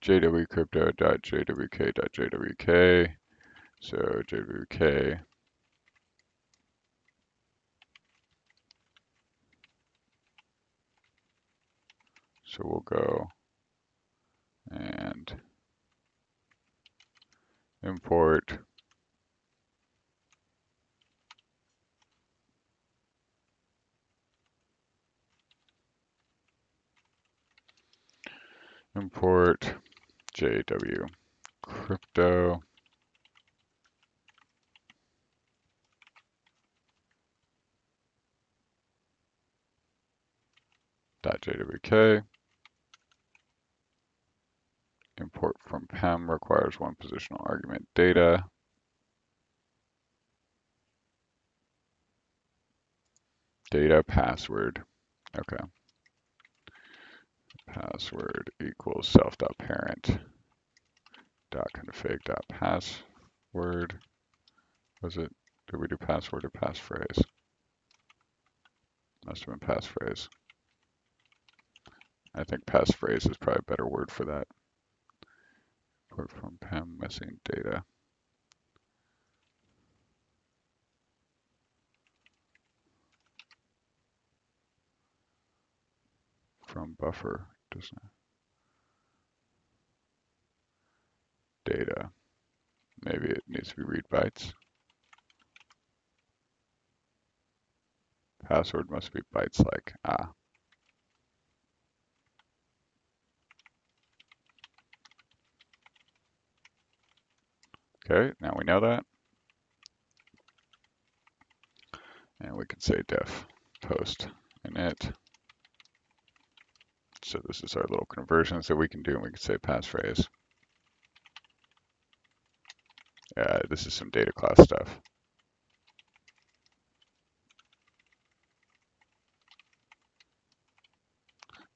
Speaker 1: jwcrypto.jwk.jwk. So jwk. So we'll go and import jw crypto .jwk. Import from PEM requires one positional argument data. Data password. Okay. Password equals self.parent.config.password. Was it? Did we do password or passphrase? Must have been passphrase. I think passphrase is probably a better word for that. Port from PEM, missing data. From buffer, doesn't it? Data. Maybe it needs to be read bytes. Password must be bytes like. Ah. Okay, now we know that. And we can say def post init. So this is our little conversions that we can do, and we can say passphrase. This is some data class stuff.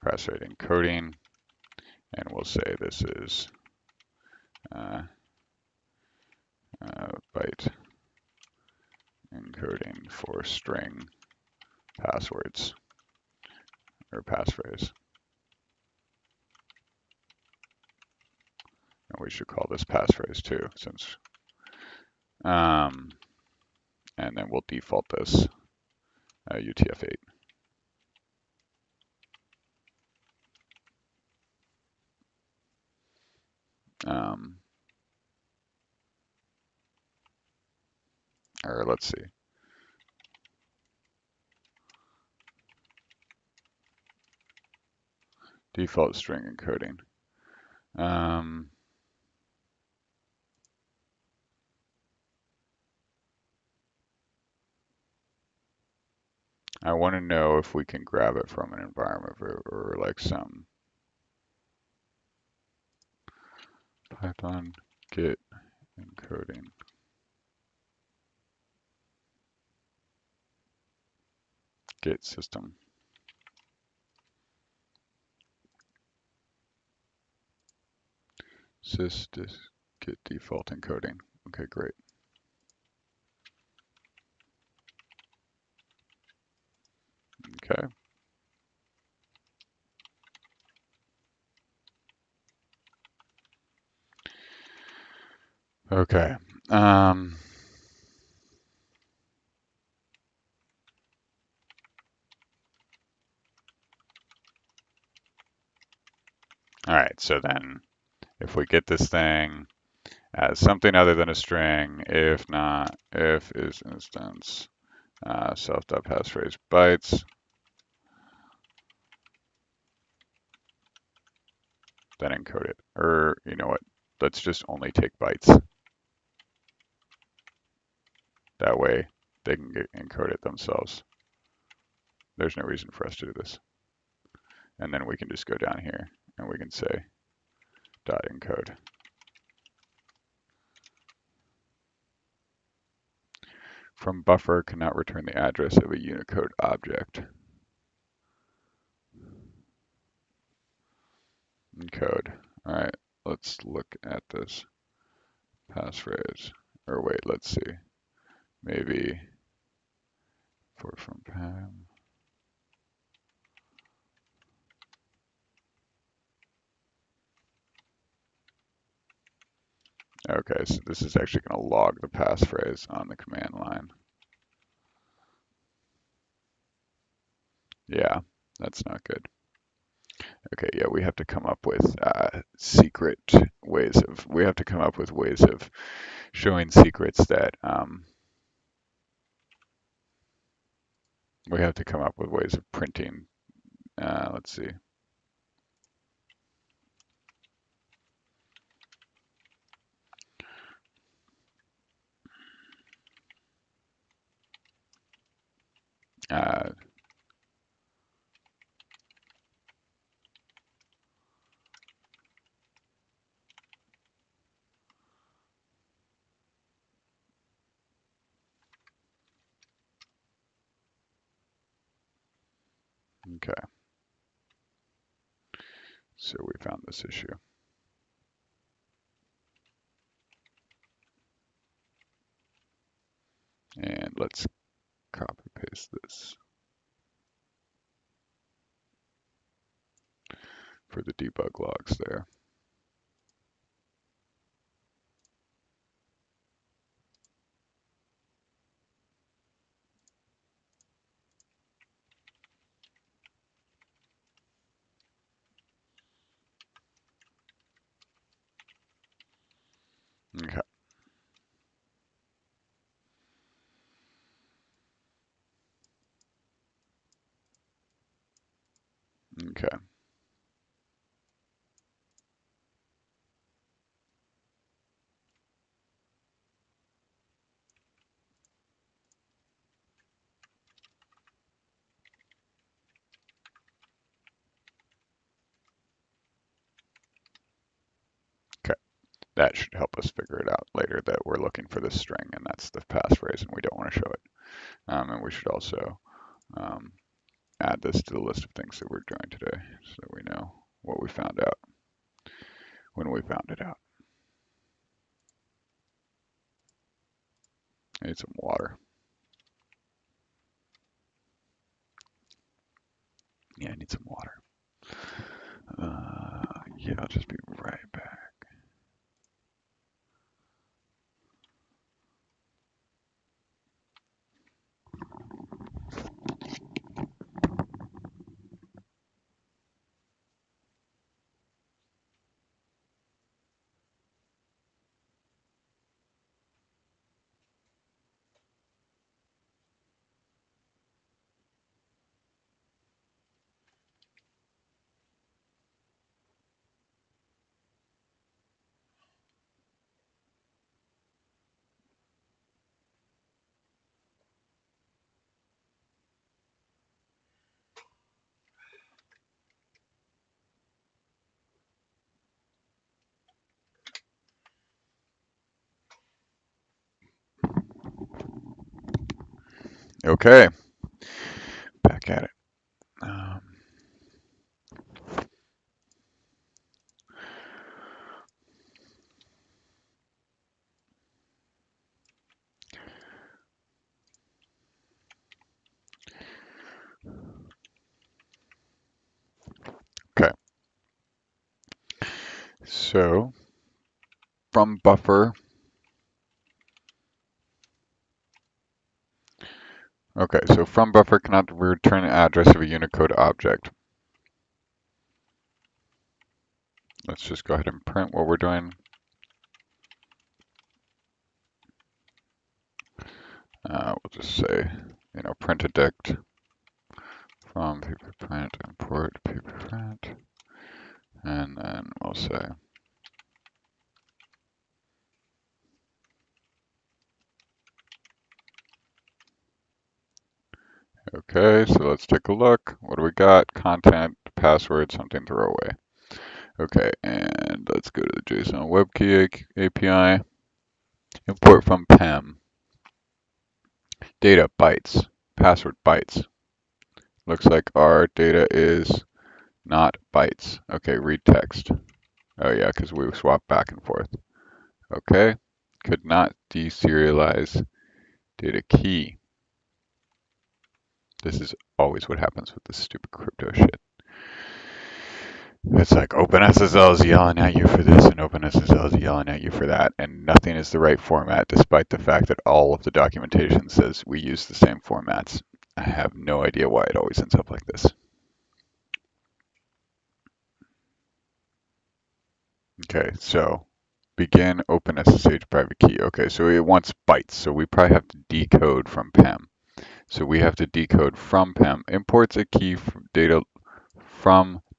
Speaker 1: Passphrase encoding, and we'll say this is byte encoding for string passwords or passphrase. And we should call this passphrase too, since and then we'll default this UTF-8. Or let's see. Default string encoding. I want to know if we can grab it from an environment or like some Python Git encoding. Git system. Sys Git default encoding. Okay, great. Okay. Okay. All right, so then if we get this thing as something other than a string, if not, if is instance self.passphrase bytes, then encode it. Or you know what? Let's just only take bytes. That way they can encode it themselves. There's no reason for us to do this. And then we can just go down here and we can say dot encode. From buffer cannot return the address of a Unicode object. Encode. All right, let's look at this passphrase. Or wait, let's see. Maybe from PEM. Okay, so this is actually going to log the passphrase on the command line. Yeah, that's not good. Okay, yeah, we have to come up with secret ways of, we have to come up with ways of showing secrets that, we have to come up with ways of printing, let's see. Okay. So we found this issue. And let's copy paste this for the debug logs there. Okay. Okay. Okay. That should help us figure it out later that we're looking for this string and that's the passphrase and we don't want to show it. And we should also um, add this to the list of things that we're doing today so that we know what we found out when we found it out. I need some water. Yeah, I need some water. Yeah, I'll just be right back. Okay, back at it. Okay, so from buffer. Okay, so from buffer cannot return the address of a Unicode object. Let's just go ahead and print what we're doing. We'll just say, print a dict from ppprint import ppprint, and then we'll say, okay, so let's take a look. What do we got? Content, password, something throwaway. Okay, and let's go to the JSON WebKey API, import from PEM. Data bytes, password bytes. Looks like our data is not bytes. Okay, read text. Oh yeah, because we swap back and forth. Okay, could not deserialize data key. This is always what happens with this stupid crypto shit. It's like OpenSSL is yelling at you for this and OpenSSL is yelling at you for that, and nothing is the right format despite the fact that all of the documentation says we use the same formats. I have no idea why it always ends up like this. Okay, so begin OpenSSH private key. Okay, so it wants bytes, so we probably have to decode from PEM. So we have to decode from PEM. Imports a key from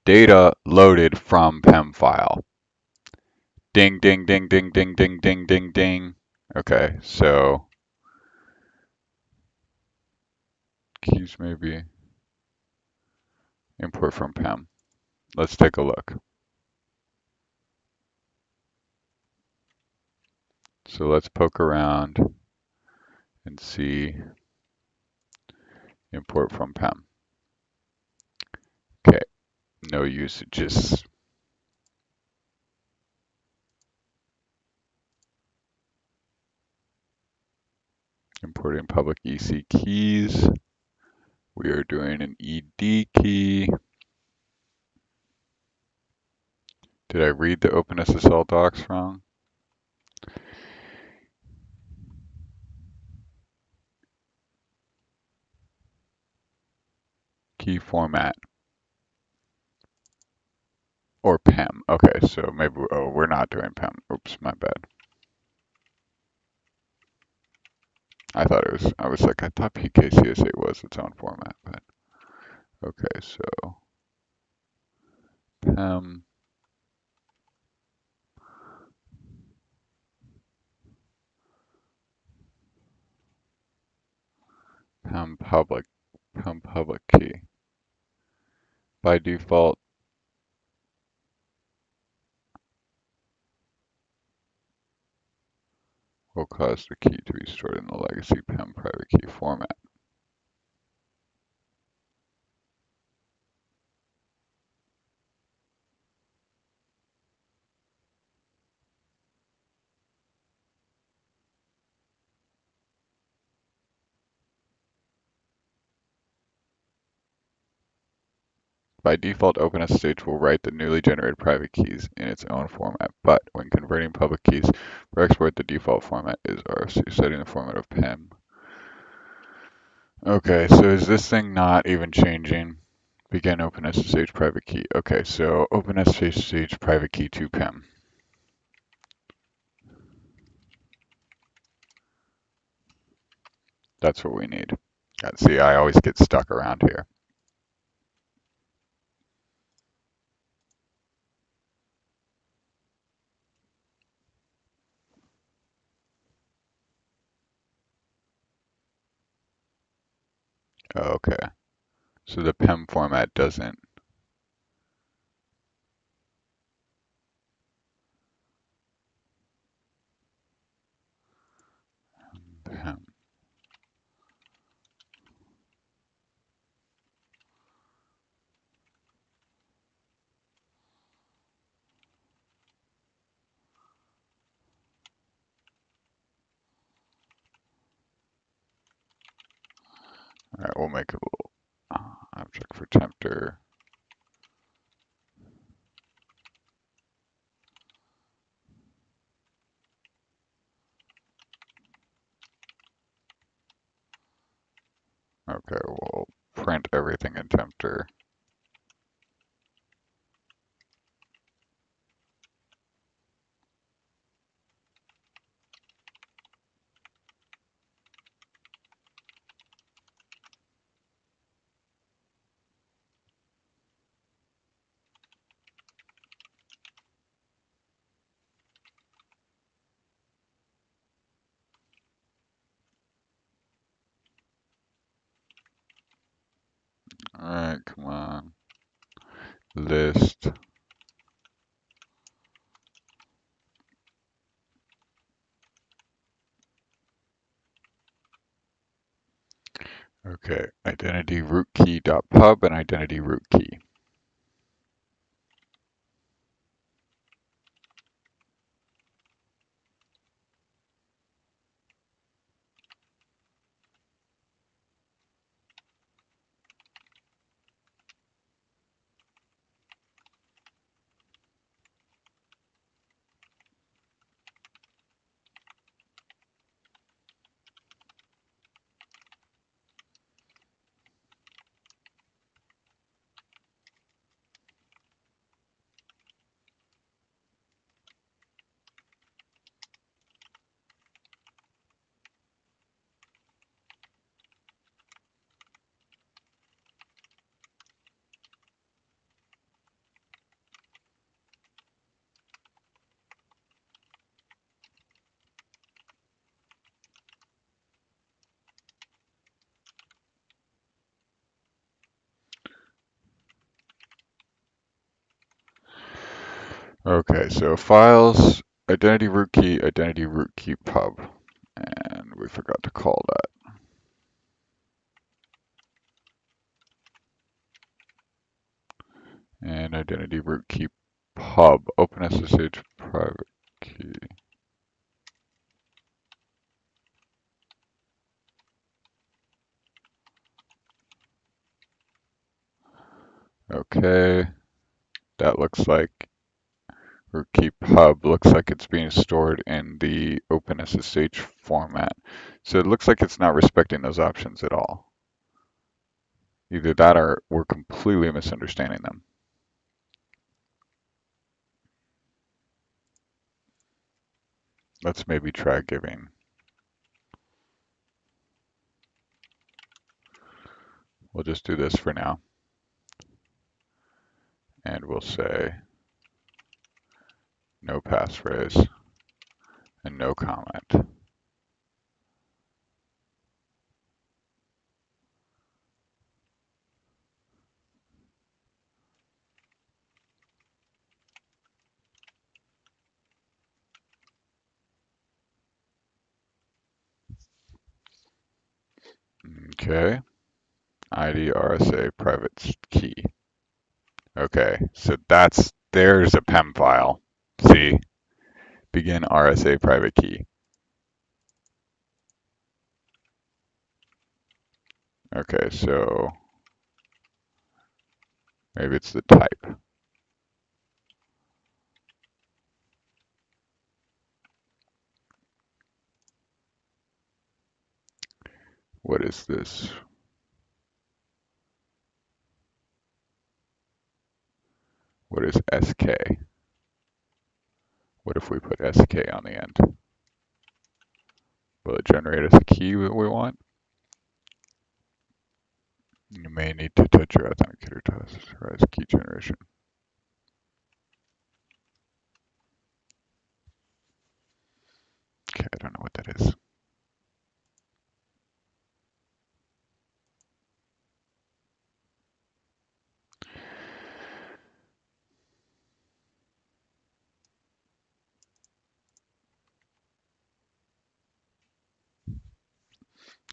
Speaker 1: data loaded from PEM file. Ding, ding, ding, ding, ding, ding, ding, ding, ding. Okay, so keys maybe import from PEM. Let's take a look. So let's poke around and see import from PEM. Okay, no usages. Import importing public EC keys. We are doing an ED key. Did I read the OpenSSL docs wrong? Key format. Or PEM. Okay, so maybe, oh, we're not doing PEM. Oops, my bad. I thought PKCSA was its own format, but okay, so PEM. PEM public key. By default, will cause the key to be stored in the legacy PEM private key format. By default, OpenSSH will write the newly generated private keys in its own format, but when converting public keys for export, the default format is RFC, setting the format of PEM. Okay, so is this thing not even changing? Begin OpenSSH private key. Okay, so OpenSSH private key to PEM. That's what we need. See, I always get stuck around here. Okay, so the PEM format doesn't. PEM. All right, we'll make a little object for tempter. Okay, we'll print everything in tempter. All right, come on. List. Okay, identity root key dot pub and identity root key. Okay, so files, identity root key pub. And we forgot to call that. And identity root key pub, OpenSSH private key. Okay, that looks like, or keep hub looks like it's being stored in the OpenSSH format. So it looks like it's not respecting those options at all. Either that or we're completely misunderstanding them. Let's maybe try giving. We'll just do this for now. And we'll say no passphrase and no comment. Okay, ID RSA private key. Okay, so there's a PEM file. See, begin RSA private key. Okay, so maybe it's the type. What is this? What is SK? What if we put SK on the end? Will it generate us a key that we want? You may need to touch your authenticator to authorize key generation. Okay, I don't know what that is.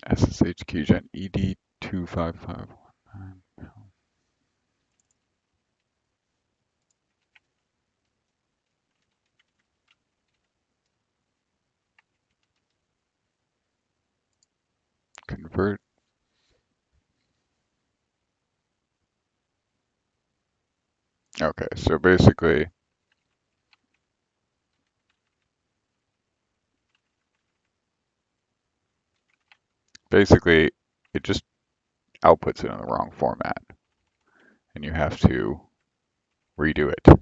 Speaker 1: SSH keygen ED25519. Convert. Okay, so basically it just outputs it in the wrong format, and you have to redo it.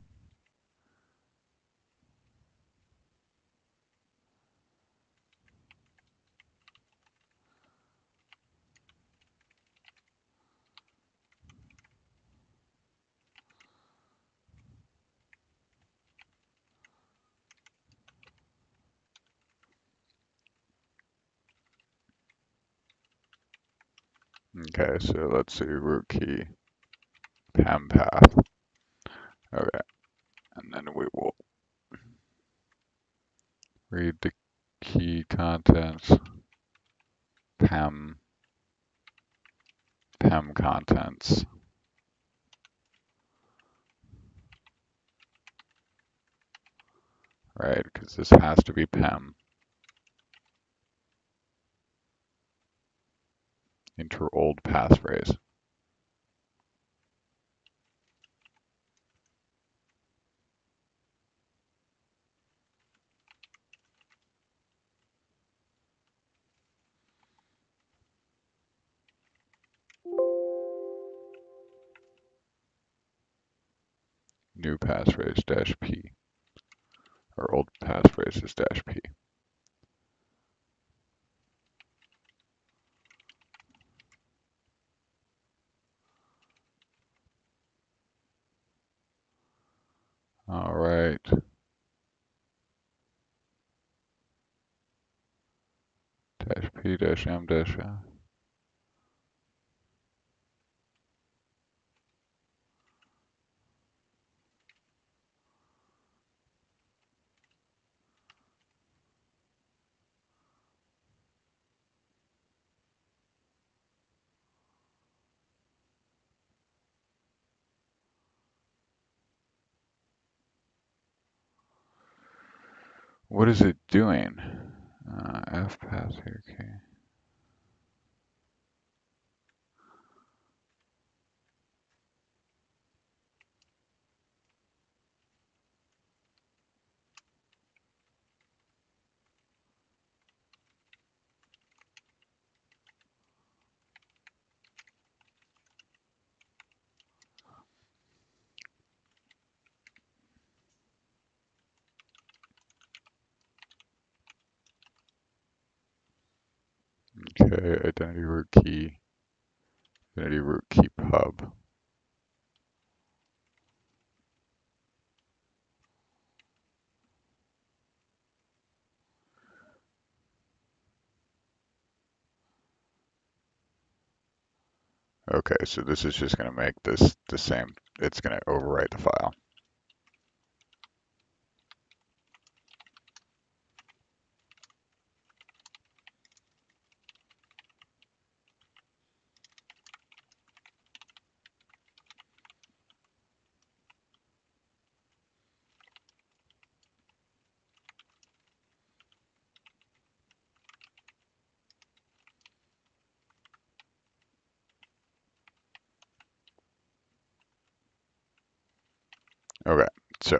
Speaker 1: Okay, so let's see, root key, PEM path. Okay, and then we will read the key contents, PEM contents. Right, because this has to be PEM. Enter old passphrase. New passphrase dash P, or old passphrase is dash P. All right. Dash P dash M dash F. What is it doing? F pass here, okay. Okay, identity root key pub. Okay, so this is just going to make this the same. It's going to overwrite the file. Okay, so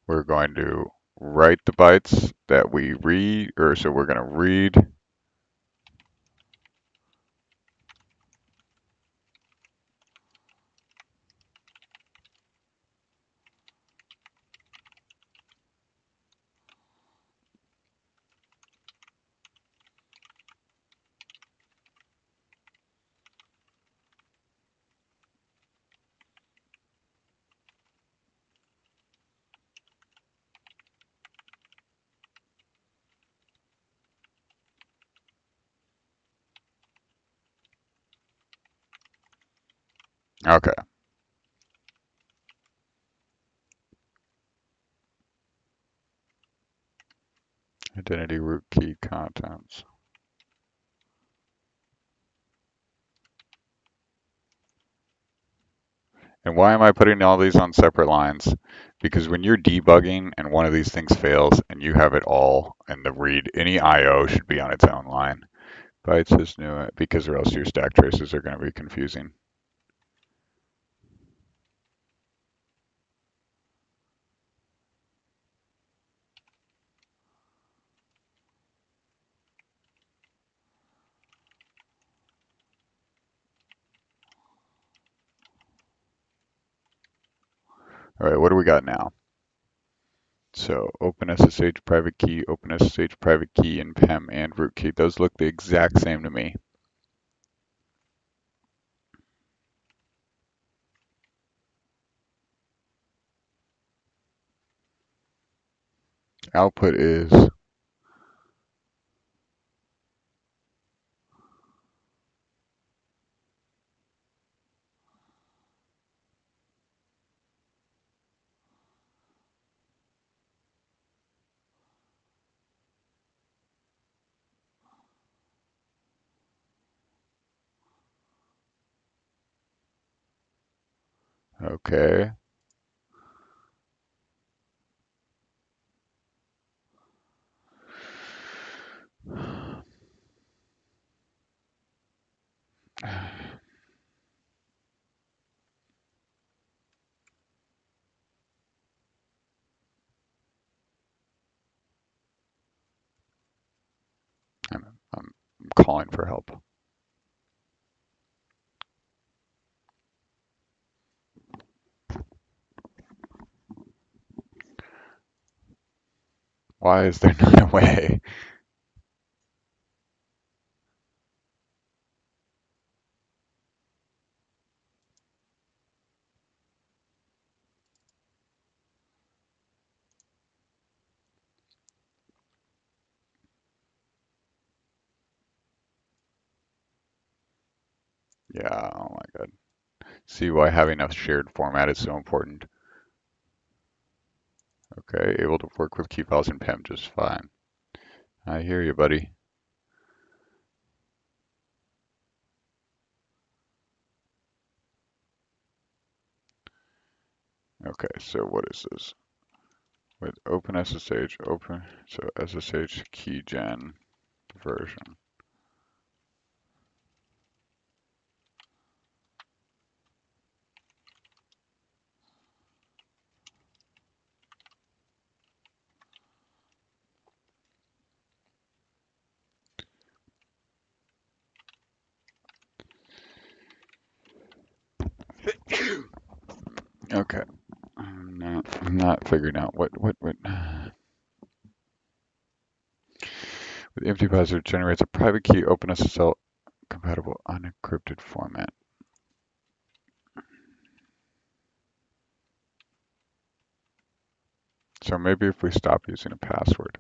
Speaker 1: we're going to write the bytes that we read, or so we're going to read. Okay, identity root key contents. And why am I putting all these on separate lines? Because when you're debugging and one of these things fails and you have it all in the read, any IO should be on its own line. Bytes is new because or else your stack traces are going to be confusing. All right, what do we got now? So open SSH private key, open SSH private key, and PEM and root key. Those look the exact same to me. Output is okay. I'm calling for help. Why is there not a way? Yeah, oh my God. See why having a shared format is so important. Okay, able to work with key files in PEM just fine. I hear you, buddy. Okay, so what is this? With open SSH, open, so SSH keygen version. Okay, I'm not figuring out what. The empty password generates a private key OpenSSL compatible unencrypted format. So maybe if we stop using a password.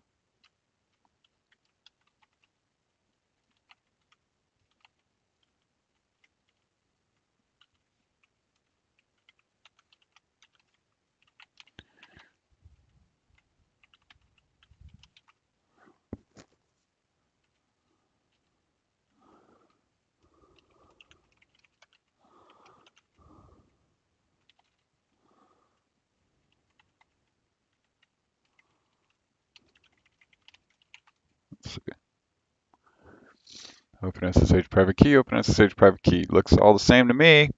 Speaker 1: Let's see. OpenSSH private key, OpenSSH private key. Looks all the same to me.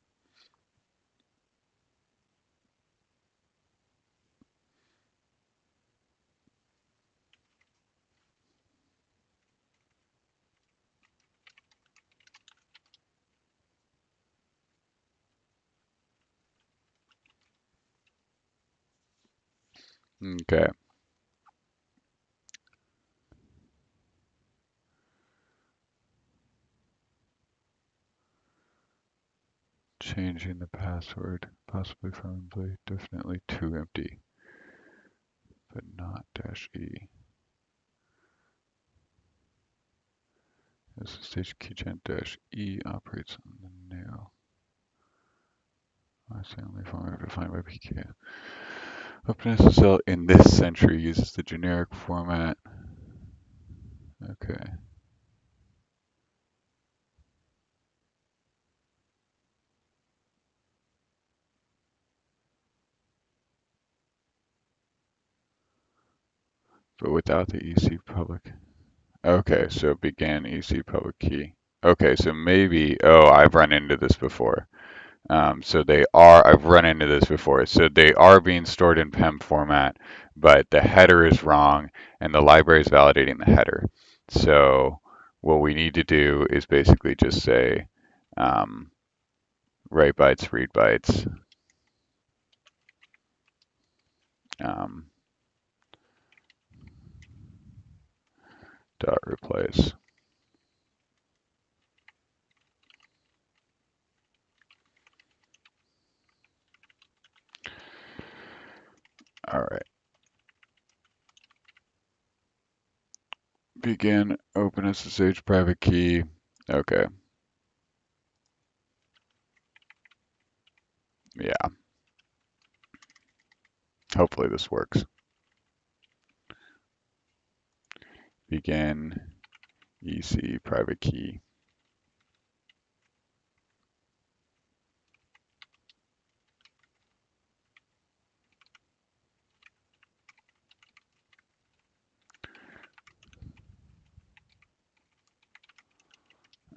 Speaker 1: Okay. Changing the password, possibly from employee, definitely too empty, but not -e. SSH keygen -e operates on the new. That's the only format defined by PK. OpenSSL in this century uses the generic format. Okay. But without the EC public. Okay, so began EC public key. Okay, so maybe, oh, I've run into this before. So they are, I've run into this before. So they are being stored in PEM format, but the header is wrong and the library is validating the header. So what we need to do is basically just say write bytes, read bytes, dot replace. All right. Begin OpenSSH private key. Okay. Yeah. Hopefully this works. Begin EC private key.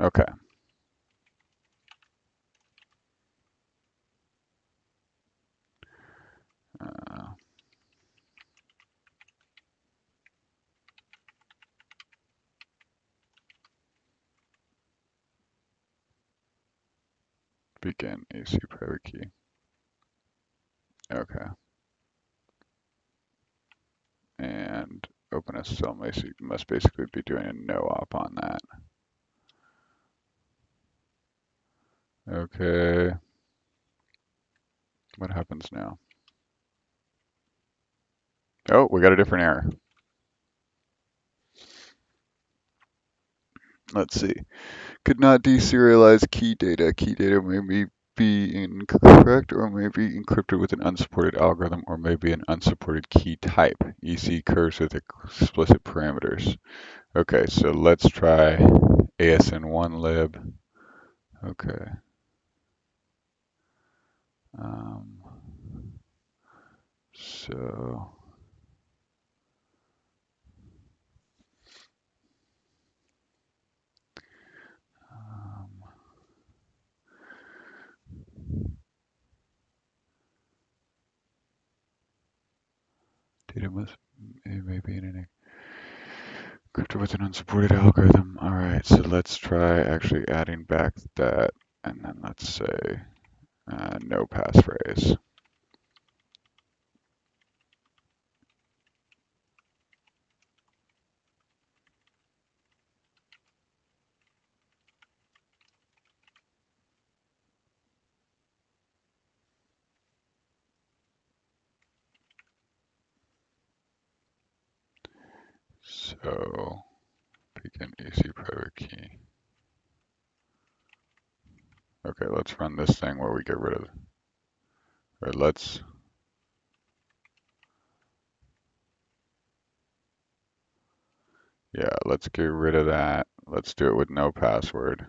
Speaker 1: Okay. Begin EC private key. Okay. And OpenSSL must basically be doing a no op on that. Okay. What happens now? Oh, we got a different error. Let's see. Could not deserialize key data. Key data may be incorrect or may be encrypted with an unsupported algorithm or may be an unsupported key type. EC curves with explicit parameters. Okay, so let's try ASN1lib. Okay. So data may be in an encrypted with an unsupported algorithm. All right, so let's try actually adding back that, and then let's say no passphrase. So begin EC private key. Okay, let's run this thing where we get rid of, or let's get rid of that. Let's do it with no password.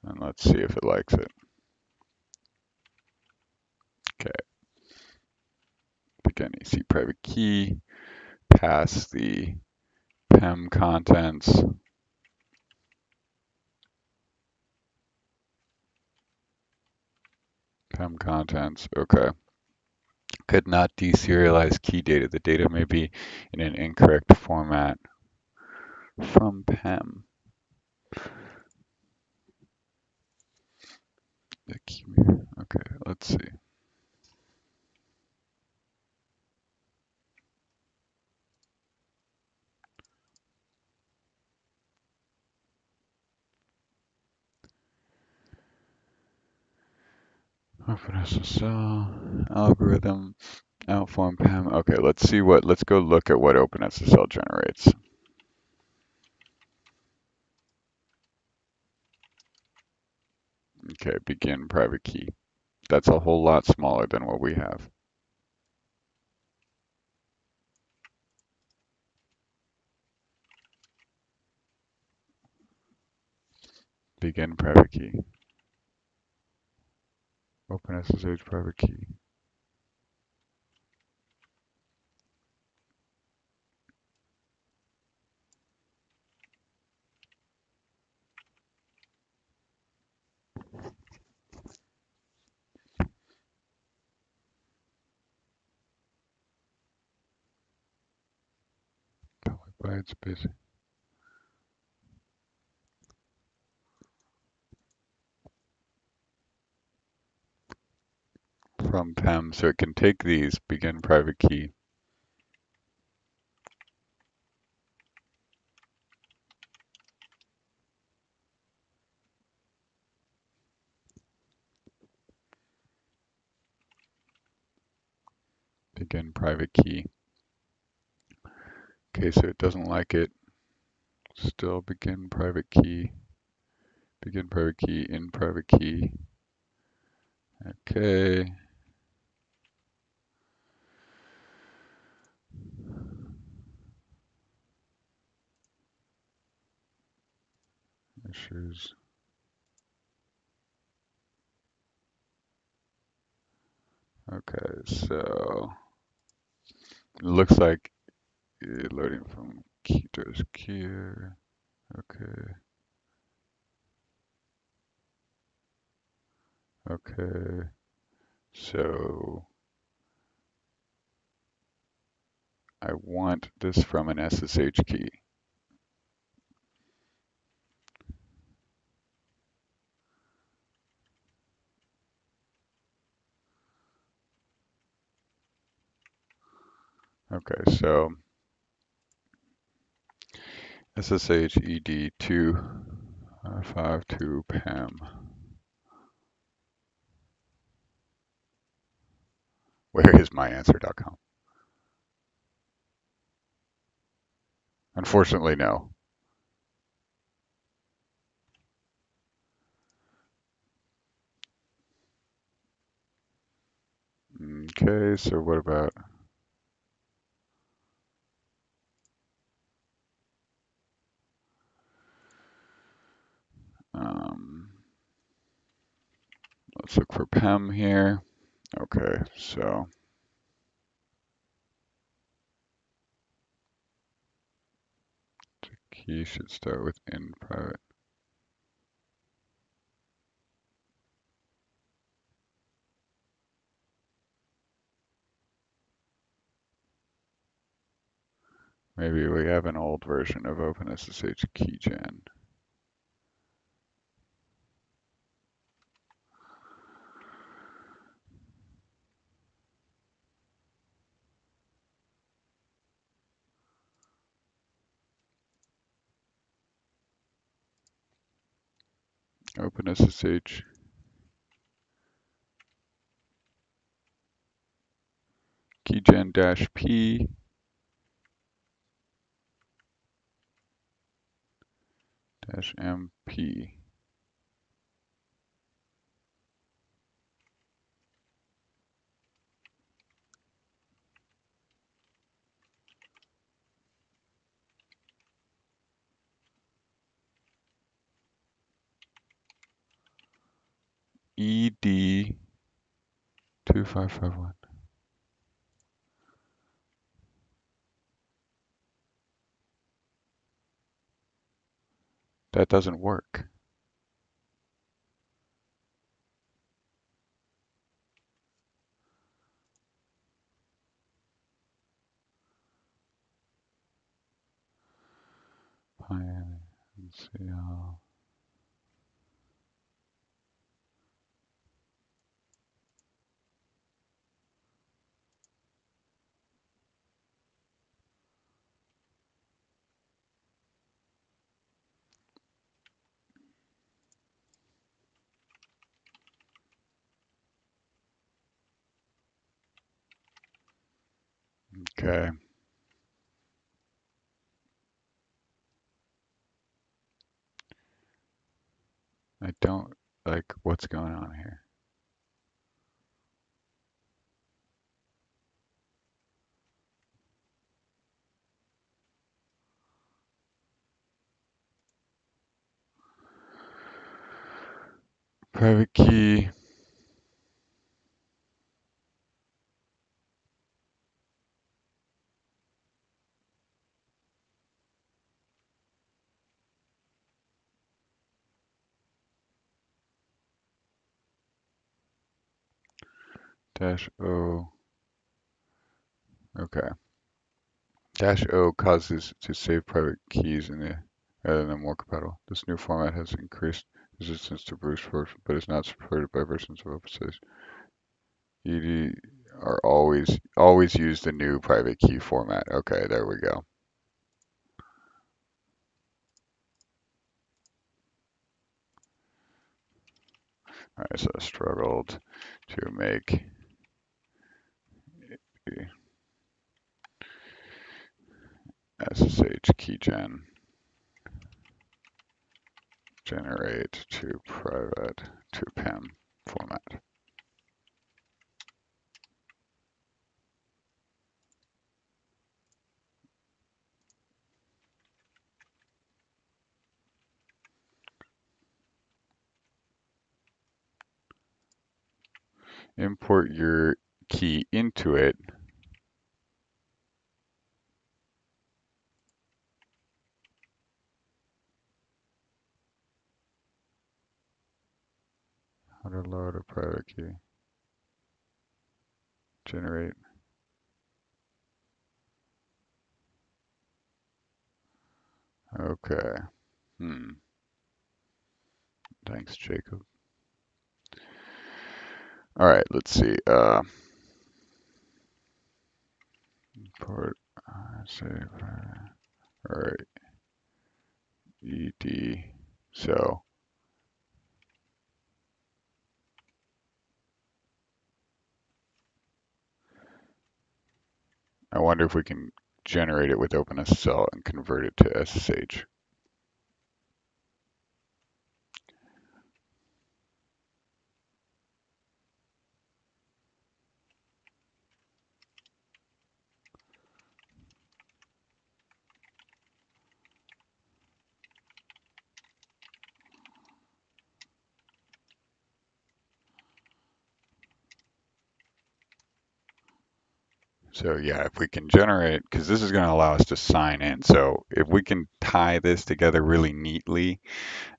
Speaker 1: And let's see if it likes it. Okay. Begin EC private key. Pass the PEM contents. PEM contents. Okay. Could not deserialize key data. The data may be in an incorrect format from PEM. The key. Okay, let's see. Open SSL algorithm, outform PEM. Okay, let's go look at what OpenSSL generates. Okay, begin private key. That's a whole lot smaller than what we have. Begin private key. Open SSH private key. Bytes busy. From PEM, so it can take these, begin private key. Begin private key. Okay, so it doesn't like it. Still begin private key. Begin private key, in private key. Okay. Issues. Okay, so it looks like loading from key to here. Okay. Okay. So I want this from an SSH key. Okay, so SSH ED25519 PEM. Where is myanswer.com? Unfortunately, no. Okay, so what about let's look for PEM here. Okay, so the key should start with in private. Maybe we have an old version of OpenSSH keygen. OpenSSH keygen-p -mp. ED25519. That doesn't work. Let's see how. Okay. I don't like what's going on here. Private key. -O. Okay. -O causes to save private keys in the rather than more compatible. This new format has increased resistance to brute force, but is not supported by versions of OpenSSH. ED are always use the new private key format. Okay, there we go. All right, so I struggled to make the SSH keygen generate to private to PEM format. Import your key into it. How to load a private key. Generate. Okay. Thanks, Jacob. All right, let's see. Import. Save. All right. ED. So I wonder if we can generate it with OpenSSL and convert it to SSH. So yeah, if we can generate, because this is going to allow us to sign in. So if we can tie this together really neatly,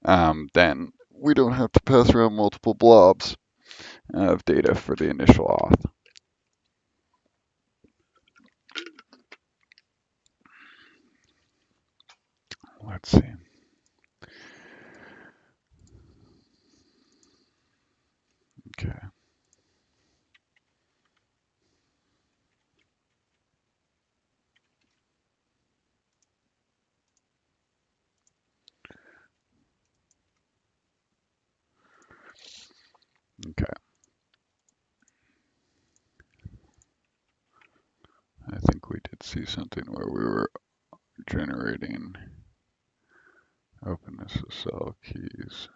Speaker 1: then we don't have to pass around multiple blobs of data for the initial auth. Let's see. Okay. Okay. see something where we were generating OpenSSL keys.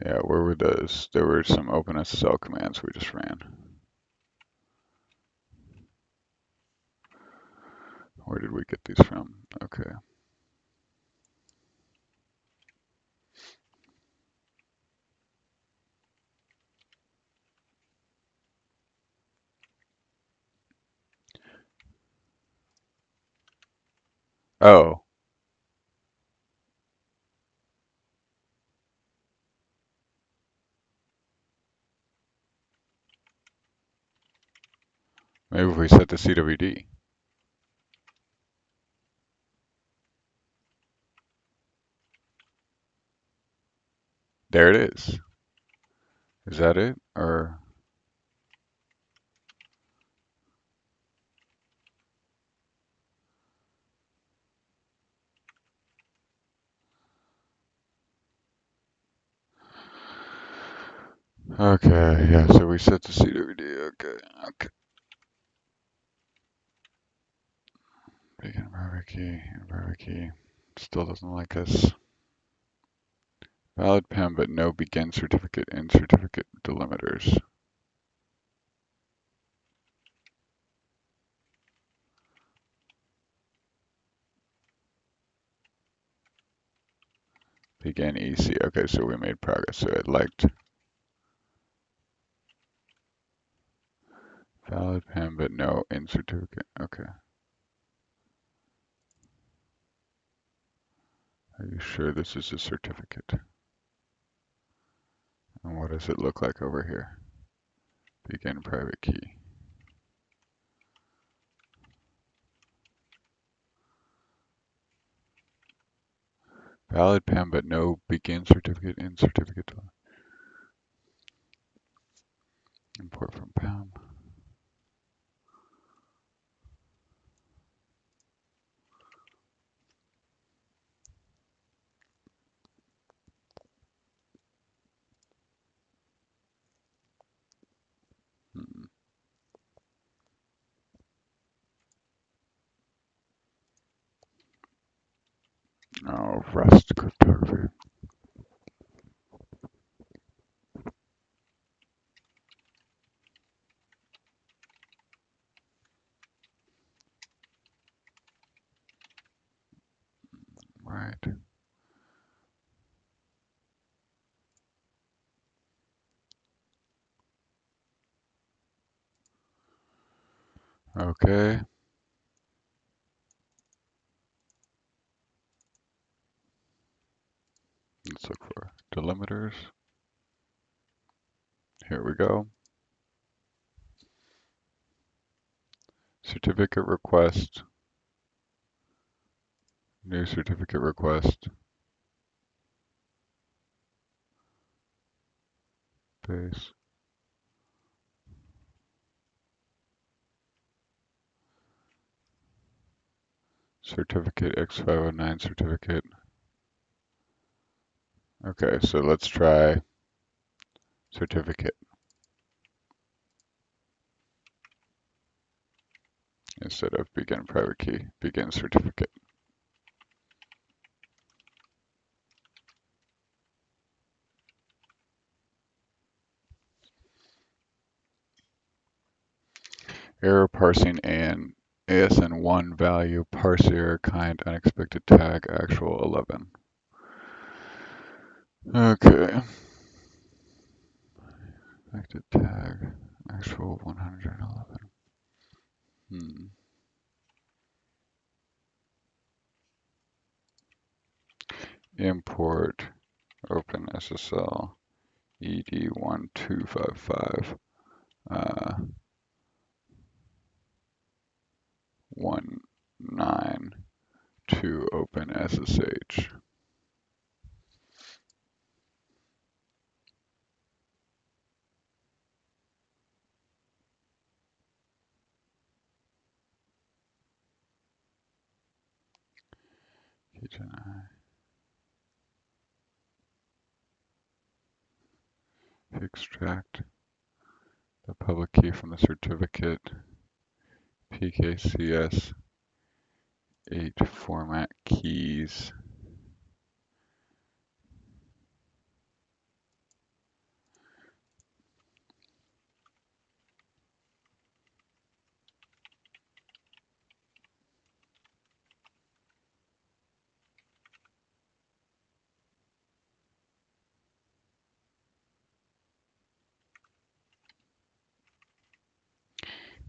Speaker 1: Yeah, where were those? There were some OpenSSL commands we just ran. Where did we get these from? Okay. Oh, maybe if we set the CWD. There it is. Is that it? Or okay, yeah, so we set the CWD. Okay. Begin private key. Still doesn't like us. Valid PEM, but no begin certificate in certificate delimiters. Begin EC. Okay, so we made progress. So it liked valid PEM, but no in certificate. Okay. Are you sure this is a certificate? And what does it look like over here? Begin private key. Valid PEM, but no begin certificate in certificate. Import from PEM. Oh, Rust cryptography. Right. Okay. Let's look for delimiters. Here we go. Certificate request. New certificate request. Base. Certificate X509 certificate. Okay, so let's try certificate instead of begin private key. Begin certificate. Error parsing and ASN1 value, parse error, kind, unexpected tag, actual 11. Okay. Expected tag, actual 111. Import OpenSSL ED25519 to OpenSSH. Agent I. Extract the public key from the certificate. PKCS 8 format keys.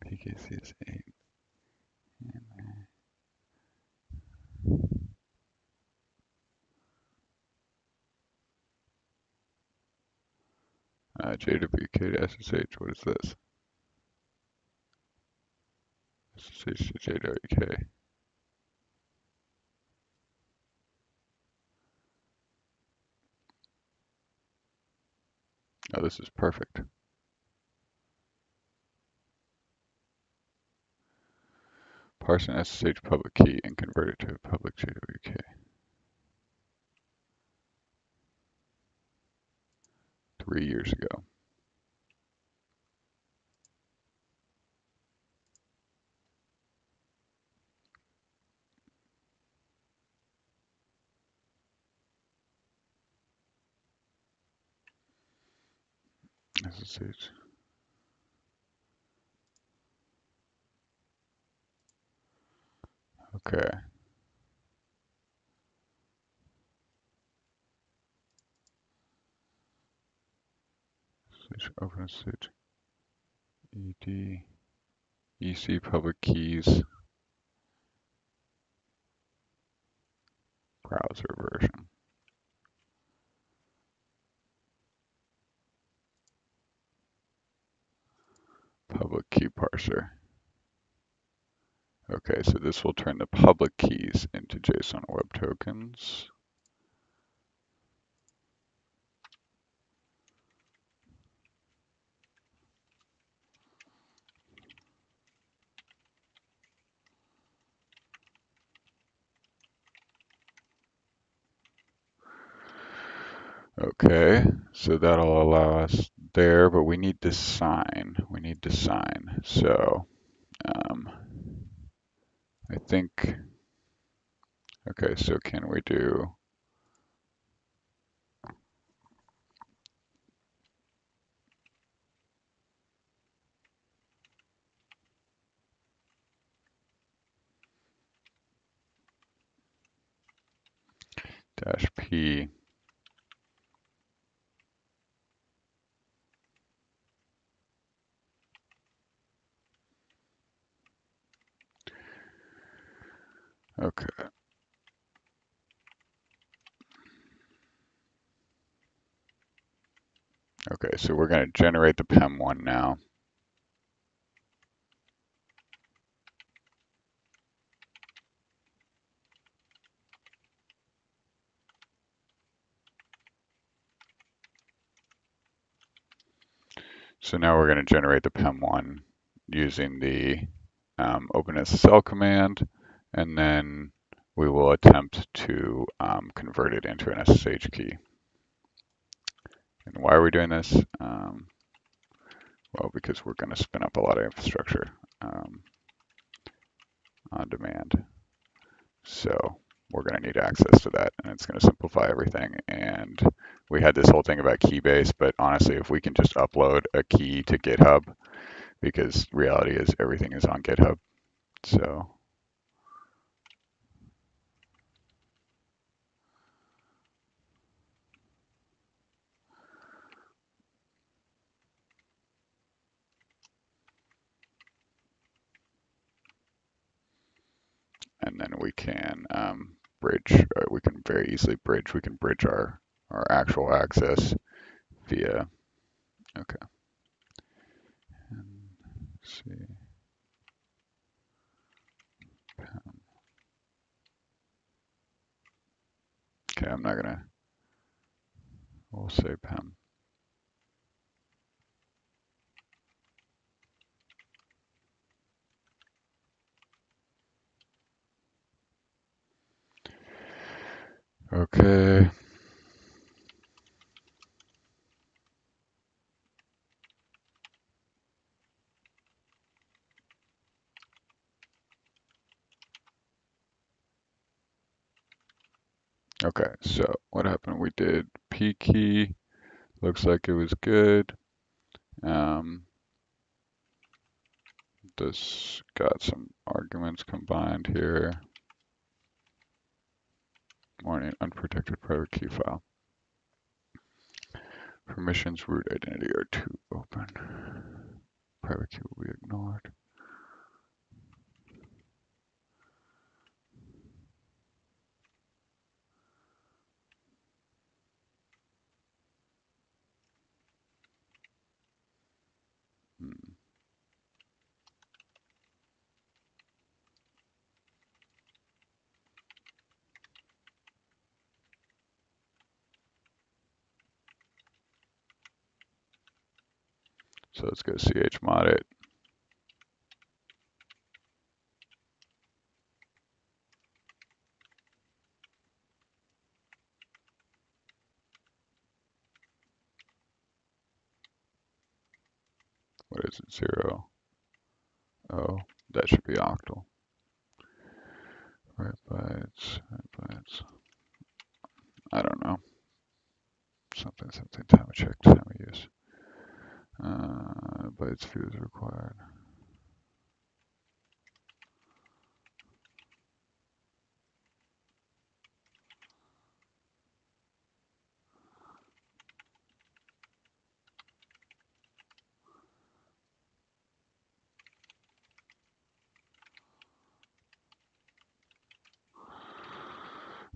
Speaker 1: PKCS 8. JWK to SSH, what is this? SSH to JWK. Oh, this is perfect. Parse an SSH public key and convert it to a public JWK. Three years ago. SSH. Okay. SSH, open SSH. ED. EC public keys. Browser version. Public key parser. Okay, so this will turn the public keys into JSON web tokens. Okay, so that'll allow us there, but we need to sign. We need to sign. So I think, okay, so can we do -P. Okay. Okay, so we're going to generate the PEM one now. So now we're going to generate the PEM one using the OpenSSL command, and then we will attempt to convert it into an SSH key. And why are we doing this? Well, because we're going to spin up a lot of infrastructure on demand. So we're going to need access to that, and it's going to simplify everything. And we had this whole thing about Keybase, but honestly, if we can just upload a key to GitHub, because reality is everything is on GitHub. So and then we can bridge, we can very easily bridge, we can bridge our actual access via, okay. And let's see. PEM. Okay, I'm not gonna, we'll say PEM. Okay. Okay, so what happened? We did P key. Looks like it was good. This got some arguments combined here. Warning, unprotected private key file. Permissions, root identity are too open. Private key will be ignored. Hmm. So let's go chmod it. What is it? 0. Oh, that should be octal. Right bytes, right bytes. I don't know. Something, time check, time use. Bytes view is required.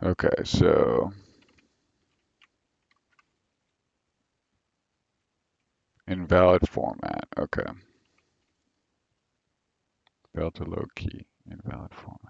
Speaker 1: Okay, so invalid format. Okay. Failed to load key. Invalid format.